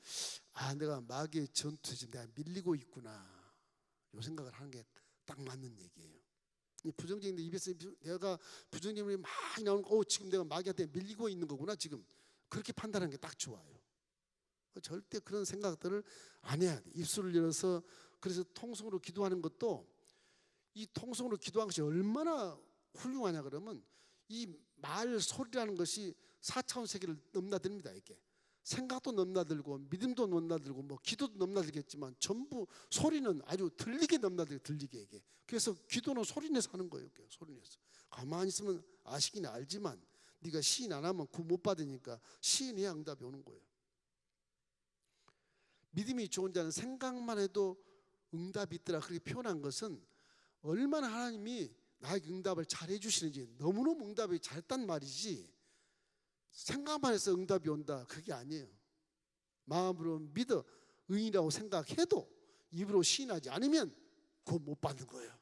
내가 마귀의 전투에 지금 내가 밀리고 있구나 이 생각을 하는 게 딱 맞는 얘기예요. 이 부정적인 입에서 내가 부정적인 말이 많이 나오는 지금 내가 마귀한테 밀리고 있는 거구나 지금 그렇게 판단하는 게 딱 좋아요. 절대 그런 생각들을 안 해야 돼. 입술을 열어서 그래서 통성으로 기도하는 것도 이 통성으로 기도하는 것이 얼마나 훌륭하냐 그러면 이 말 소리라는 것이 4차원 세계를 넘나듭니다. 이게 생각도 넘나들고 믿음도 넘나들고 뭐 기도도 넘나들겠지만 전부 소리는 아주 들리게 넘나들게 들리게 이게. 그래서 기도는 소리내서 하는 거예요. 소리내서. 가만히 있으면 아시긴 알지만 네가 시인 안 하면 구원 못 받으니까 시인해야 응답이 오는 거예요. 믿음이 좋은 자는 생각만 해도 응답이 있더라, 그렇게 표현한 것은 얼마나 하나님이 나에게 응답을 잘 해주시는지, 너무너무 응답이 잘했단 말이지, 생각만 해서 응답이 온다, 그게 아니에요. 마음으로 믿어 의인이라고 생각해도 입으로 시인하지 않으면 그거 못 받는 거예요.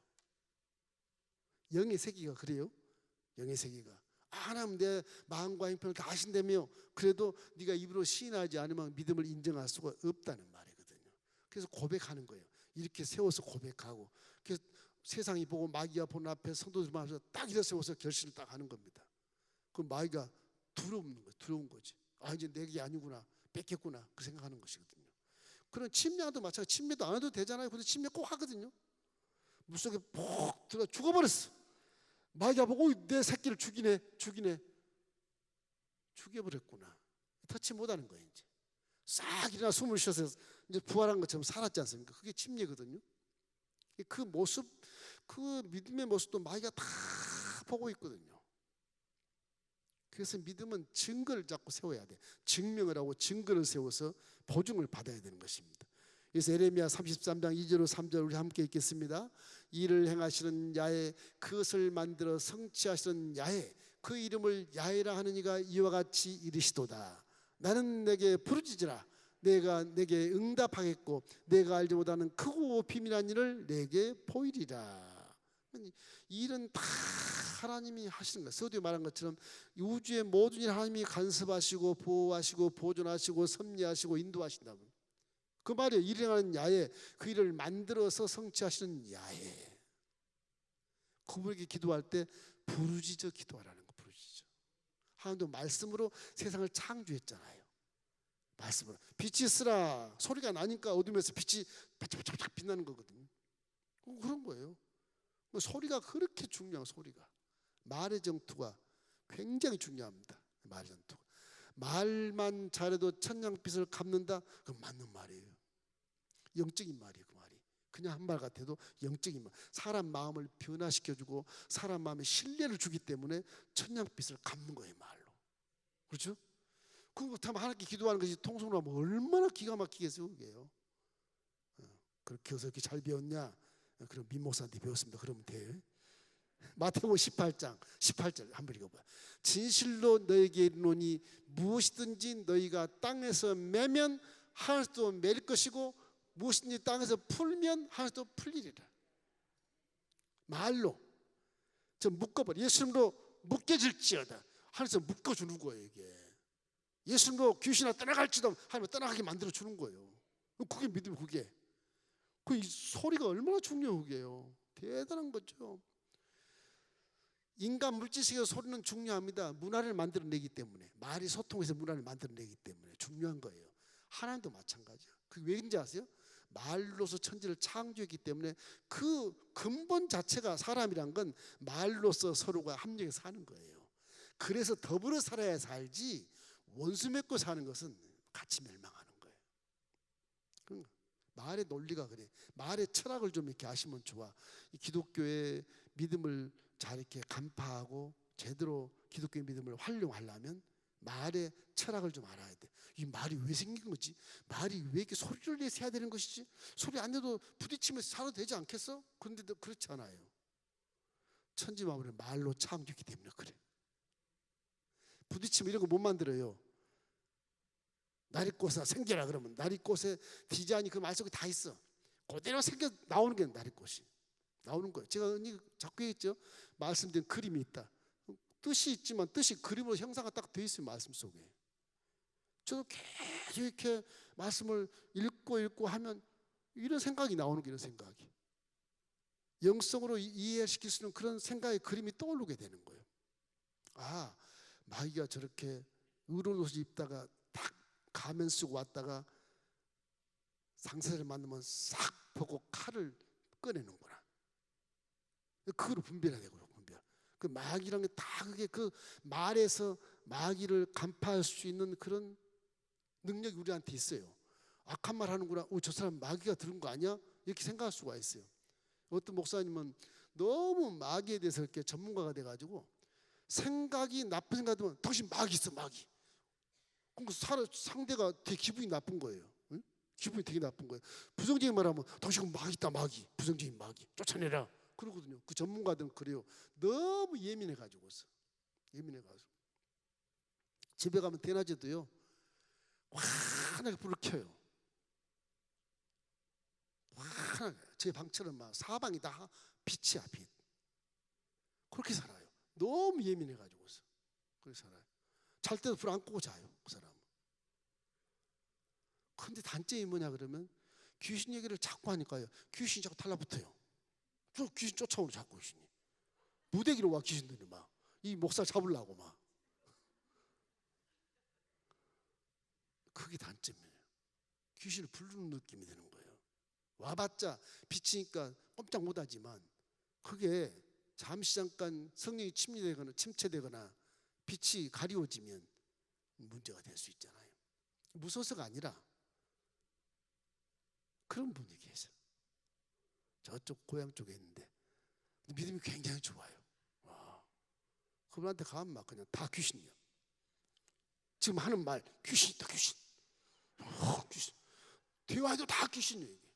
영의 세계가 그래요. 영의 세계가 하나님 내 마음과 형편을 다 아신다며, 그래도 네가 입으로 시인하지 않으면 믿음을 인정할 수가 없다는 말이거든요. 그래서 고백하는 거예요. 이렇게 세워서 고백하고, 그래서 세상이 보고 마귀가 보는 앞에 성도들 앞에서 딱 이렇게 세워서 결심을 딱 하는 겁니다. 그럼 마귀가 두려운 거지. 아, 이제 내게 아니구나, 뺏겼구나, 그 생각하는 것이거든요. 그런 침례도 마찬가지. 침례도 안 해도 되잖아요. 근데 침례 꼭 하거든요. 물속에 푹 들어가 죽어버렸어. 마귀가 보고 내 새끼를 죽이네. 죽여버렸구나. 터치 못하는 거예요. 이제 싹 일어나 숨을 쉬어서 이제 부활한 것처럼 살았지 않습니까? 그게 침례거든요. 그 모습, 그 믿음의 모습도 마귀가 다 보고 있거든요. 그래서 믿음은 증거를 자꾸 세워야 돼. 증명을 하고 증거를 세워서 보증을 받아야 되는 것입니다. 그래서 에레미야 33장 2절 3절 우리 함께 읽겠습니다. 이를 행하시는 야훼, 그것을 만들어 성취하시는 야훼, 그 이름을 야훼라 하는 이가 이와 같이 이르시도다. 나는 내게 부르짖으라, 내가 내게 응답하겠고 내가 알지 못하는 크고 비밀한 일을 내게 보이리라. 이 일은 다 하나님이 하시는 거예요. 서두에 말한 것처럼 우주의 모든 일 하나님이 간섭하시고 보호하시고 보존하시고 섭리하시고 인도하신다고. 그 말이에요. 일행하는 야훼, 그 일을 만들어서 성취하시는 야훼. 그분에게 기도할 때 부르짖어 기도하라는 거. 부르짖어. 하나님도 말씀으로 세상을 창조했잖아요. 말씀으로 빛이 있으라 소리가 나니까 어둠에서 빛이 반짝반짝 빛나는 거거든요. 그런 거예요. 소리가 그렇게 중요한, 소리가 말의 정투가 굉장히 중요합니다. 말의 정투가. 말만 잘해도 천냥빚을 갚는다, 그건 맞는 말이에요. 영적인 말이에요. 그 말이 그냥 한 말 같아도 영적인 말, 사람 마음을 변화시켜주고 사람 마음에 신뢰를 주기 때문에 천냥빚을 갚는 거예요, 말로. 그렇죠? 그렇다면 하나님께 기도하는 것이 통성으로 하면 얼마나 기가 막히겠어요. 그게요. 그렇게 해서 이렇게 잘 배웠냐? 그럼 민목사한테 배웠습니다. 그러면 돼. 마태복음 18장 18절 한번 읽어봐요. 진실로 너에게 이르노니 무엇이든지 너희가 땅에서 매면 하늘에서도 맬 것이고 무엇이든지 땅에서 풀면 하늘에서도 풀리리라. 말로 저 묶어버려. 예수님으로 묶여질지어다. 하늘에서 묶어주는 거예요. 이게 예수님으로 귀신아 떠나갈지도 하나님 떠나가게 만들어주는 거예요. 그게 믿음. 그게 그 소리가 얼마나 중요해요. 그게요. 대단한 거죠. 인간 물질세계의 소리는 중요합니다. 문화를 만들어내기 때문에, 말이 소통해서 문화를 만들어내기 때문에 중요한 거예요. 하나님도 마찬가지야. 그게 왜인지 아세요? 말로서 천지를 창조했기 때문에 그 근본 자체가, 사람이란 건 말로서 서로가 합력해서 사는 거예요. 그래서 더불어 살아야 살지 원수 맺고 사는 것은 같이 멸망하는 거예요. 말의 논리가 그래. 말의 철학을 좀 이렇게 아시면 좋아. 이 기독교의 믿음을 잘 이렇게 간파하고 제대로 기독교의 믿음을 활용하려면 말의 철학을 좀 알아야 돼. 이 말이 왜 생긴 거지? 말이 왜 이렇게 소리를 내서 해야 되는 것이지? 소리 안 내도 부딪히면서 살아도 되지 않겠어? 그런데도 그렇지 않아요. 천지만물을 말로 창조했기 때문에 그래. 부딪히면 이런 거 못 만들어요. 나리꽃아 생겨라 그러면 나리꽃의 디자인이 그 말 속에 다 있어. 그대로 생겨 나오는 게 나리꽃이 나오는 거예요. 제가 자꾸 했죠. 말씀드린 그림이 있다. 뜻이 있지만 뜻이 그림으로 형상화 딱 돼 있어요. 말씀 속에. 저도 계속 이렇게 말씀을 읽고 하면 이런 생각이 나오는 게, 이런 생각이 영성으로 이해시킬 수 있는 그런 생각의 그림이 떠오르게 되는 거예요. 아, 마귀가 저렇게 의로운 옷을 입다가 딱 가면 쓰고 왔다가 상사를 만나면 싹 보고 칼을 꺼내는구나. 그거로 분별해야 되고, 분별. 그 마귀라는 게 다 그게 그 말에서 마귀를 간파할 수 있는 그런 능력이 우리한테 있어요. 악한 말 하는구나. 저 사람 마귀가 들은 거 아니야? 이렇게 생각할 수가 있어요. 어떤 목사님은 너무 마귀에 대해서 이렇게 전문가가 돼가지고 생각이 나쁜 생각 들면 당신 마귀 있어, 마귀. 그럼 상대가 되게 기분이 나쁜 거예요. 응? 기분이 되게 나쁜 거예요. 부정적인 말하면 당신 마귀 있다, 마귀. 부정적인 마귀 쫓아내라 그러거든요. 그 전문가들은 그래요. 너무 예민해가지고서. 예민해가지고 집에 가면 대낮에도요 환하게 불을 켜요. 환하게. 제 방처럼 막 사방이 다 빛이야, 빛. 그렇게 살아요. 너무 예민해가지고서 그렇게 살아요. 잘 때도 불 안 끄고 자요, 그 사람은. 그런데 단점이 뭐냐 그러면 귀신 얘기를 자꾸 하니까요, 귀신이 자꾸 달라붙어요. 저 귀신 쫓아오는 자꾸 귀신이. 무대기로 와 귀신들이 막 이 목살 잡으려고 막. 그게 단점이에요. 귀신을 부르는 느낌이 드는 거예요. 와봤자 비치니까 꼼짝 못하지만 그게 잠시 잠깐 성령이 침체되거나 빛이 가리워지면 문제가 될 수 있잖아요. 무서워서가 아니라 그런 분이 계세요. 저쪽 고향 쪽에 있는데 믿음이 굉장히 좋아요. 와. 그분한테 가면 막 그냥 다 귀신이야. 지금 하는 말 귀신이다, 귀신. 귀신. 대화해도 다 귀신이에요, 이게.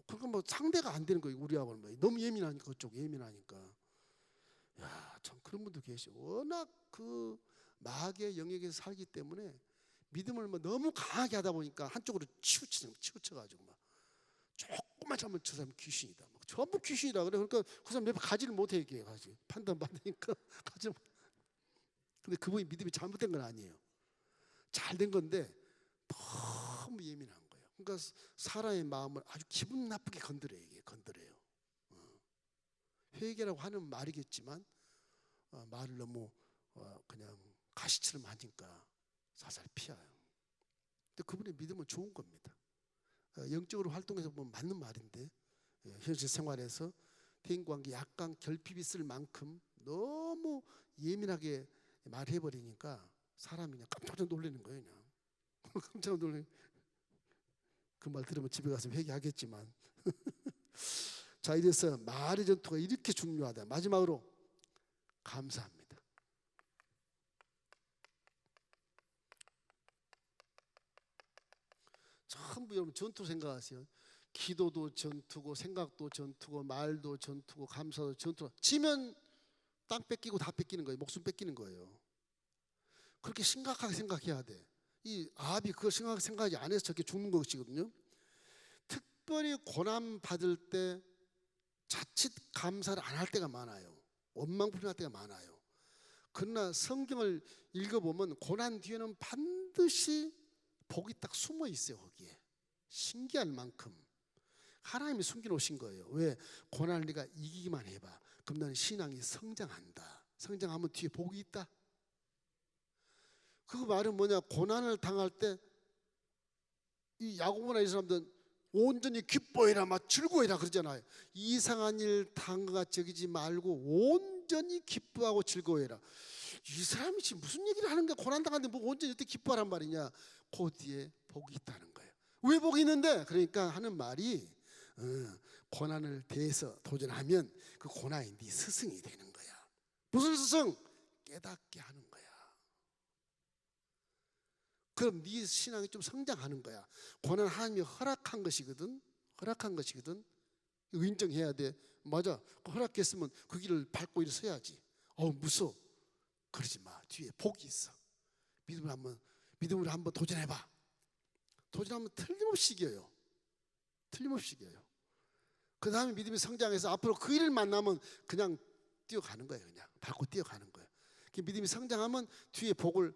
그러니까 뭐 상대가 안 되는 거예요, 우리하고는. 뭐 너무 예민하니까, 그쪽 예민하니까. 야, 참 그런 분도 계셔. 워낙 그 마귀의 영역에서 살기 때문에 믿음을 뭐 너무 강하게 하다 보니까 한쪽으로 치우쳐가지고 막 조금만 잘못 저 사람 귀신이다. 막 전부 귀신이다 그래. 그러니까 그 사람 몇 번 가지를 못해 이게 가지. 판단 받으니까 가지. 근데 그분이 믿음이 잘못된 건 아니에요. 잘된 건데 너무 예민한 거예요. 그러니까 사람의 마음을 아주 기분 나쁘게 건드려요. 이게 건드려요. 회개라고 하는 말이겠지만 말을 너무 그냥 가시처럼 하니까 살살 피해요. 근데 그분의 믿음은 좋은 겁니다. 영적으로 활동해서 보면 맞는 말인데 현실 생활에서 대인관계 약간 결핍이 있을 만큼 너무 예민하게 말해버리니까 사람이 그냥 깜짝 놀라는 거예요. 그냥 깜짝 놀라는. 그 말 들으면 집에 가서 회개하겠지만 자, 이래서 말의 전투가 이렇게 중요하다. 마지막으로 감사합니다. 전부 여러분 전투 생각하세요. 기도도 전투고 생각도 전투고 말도 전투고 감사도 전투고. 지면 땅 뺏기고 다 뺏기는 거예요. 목숨 뺏기는 거예요. 그렇게 심각하게 생각해야 돼. 이 아합이 그걸 심각하게 생각하지 안 해서 저렇게 죽는 것이거든요. 특별히 고난 받을 때 자칫 감사를 안 할 때가 많아요. 원망불평할 때가 많아요. 그러나 성경을 읽어보면 고난 뒤에는 반드시 복이 딱 숨어 있어요. 거기에 신기할 만큼 하나님이 숨겨놓으신 거예요. 왜? 고난을 네가 이기기만 해봐. 그럼 너는 신앙이 성장한다. 성장하면 뒤에 복이 있다. 그 말은 뭐냐? 고난을 당할 때 이 야고보나 이 사람들은 온전히 기뻐해라, 막 즐거워해라 그러잖아요. 이상한 일 당한 것 같이 여기지 말고 온전히 기뻐하고 즐거워해라. 이 사람이 지금 무슨 얘기를 하는 거야? 고난 당하는데 뭐 온전히 어떻게 기뻐하란 말이냐? 그 뒤에 복이 있다는 거예요. 왜 복이 있는데? 그러니까 하는 말이 고난을 대해서 도전하면 그 고난이 네 스승이 되는 거야. 무슨 스승? 깨닫게 하는 거야. 그럼 네 신앙이 좀 성장하는 거야. 고난 하나님이 허락한 것이거든. 허락한 것이거든. 이거 인정해야 돼. 맞아. 허락했으면 그 길을 밟고 일어서야지. 무서워. 그러지 마. 뒤에 복이 있어. 믿음으로 한번 도전해봐. 도전하면 틀림없이 이겨요. 틀림없이 이겨요. 그 다음에 믿음이 성장해서 앞으로 그 일을 만나면 그냥 뛰어가는 거예요. 그냥 밟고 뛰어가는 거예요. 믿음이 성장하면 뒤에 복을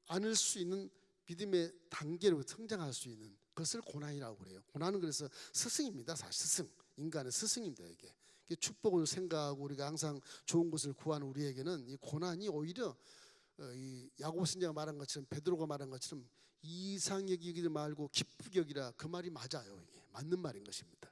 안을 수 있는 믿음의 단계로 성장할 수 있는 그것을 고난이라고 그래요. 고난은 그래서 스승입니다. 사실 스승. 인간의 스승입니다. 이게 축복을 생각하고 우리가 항상 좋은 것을 구하는 우리에게는 이 고난이 오히려 이 야고보 선지자가 말한 것처럼 베드로가 말한 것처럼 이상히 여기지 말고 기쁘게 여기라. 그 말이 맞아요. 이게 맞는 말인 것입니다.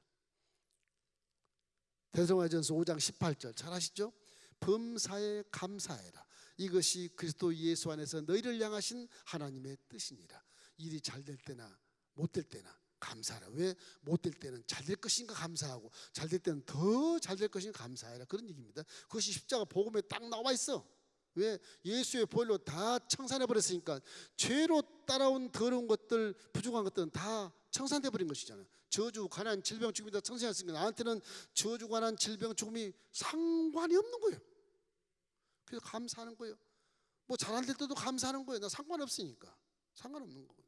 데살로니가전서 5장 18절 잘 아시죠? 범사에 감사해라. 이것이 그리스도 예수 안에서 너희를 향하신 하나님의 뜻이니라. 일이 잘 될 때나 못 될 때나 감사하라. 왜? 못 될 때는 잘 될 것인가 감사하고 잘 될 때는 더 잘 될 것인가 감사해라. 그런 얘기입니다. 그것이 십자가 복음에 딱 나와 있어. 왜? 예수의 보혈로 다 청산해 버렸으니까. 죄로 따라온 더러운 것들, 부족한 것들은 다 청산돼 버린 것이잖아요. 저주, 가난, 질병, 죽음이 다 청산했으니까 나한테는 저주, 가난, 질병, 죽음이 상관이 없는 거예요. 그래서 감사하는 거예요. 뭐 잘 안 될 때도 감사하는 거예요. 나 상관없으니까. 상관없는 거예요.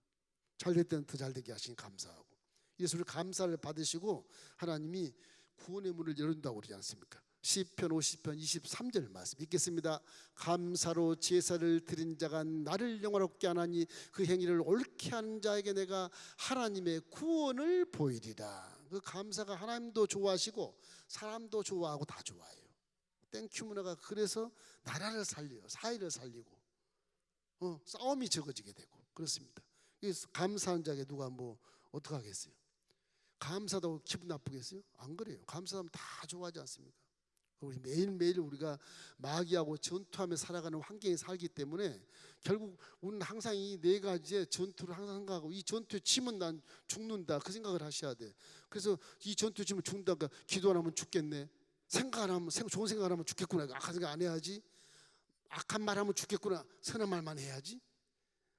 잘 될 때는 더 잘 되게 하시니 감사하고. 예수를 감사를 받으시고 하나님이 구원의 문을 열어준다고 그러지 않습니까? 시편 50편 23절 말씀 읽겠습니다. 감사로 제사를 드린 자가 나를 영화롭게 하나니 그 행위를 옳게 하는 자에게 내가 하나님의 구원을 보이리라. 그 감사가 하나님도 좋아하시고 사람도 좋아하고 다 좋아해요. 땡큐 문화가 그래서 나라를 살려요. 사회를 살리고 싸움이 적어지게 되고 그렇습니다. 그래서 감사한 자에게 누가 뭐 어떡하겠어요? 감사하다고 기분 나쁘겠어요? 안 그래요. 감사하면 다 좋아하지 않습니까? 우리 매일매일 우리가 마귀하고 전투하며 살아가는 환경에 살기 때문에 결국 우리는 항상 이 네 가지의 전투를 항상 생각하고 이 전투에 치면 난 죽는다 그 생각을 하셔야 돼. 그래서 이 전투에 치면 죽는다니까 기도 안 하면 죽겠네. 생각 안 하면 좋은 생각 안 하면 죽겠구나. 악한 생각 안 해야지. 악한 말 하면 죽겠구나. 선한 말만 해야지.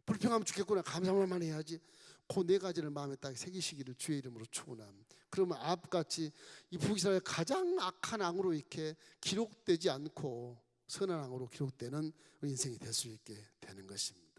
불평하면 죽겠구나. 감사한 말만 해야지. 그 네 가지를 마음에 딱 새기시기를 주의 이름으로 축원합니다. 그러면 앞같이 이 북이스라엘 가장 악한 왕으로 이렇게 기록되지 않고 선한 왕으로 기록되는 인생이 될 수 있게 되는 것입니다.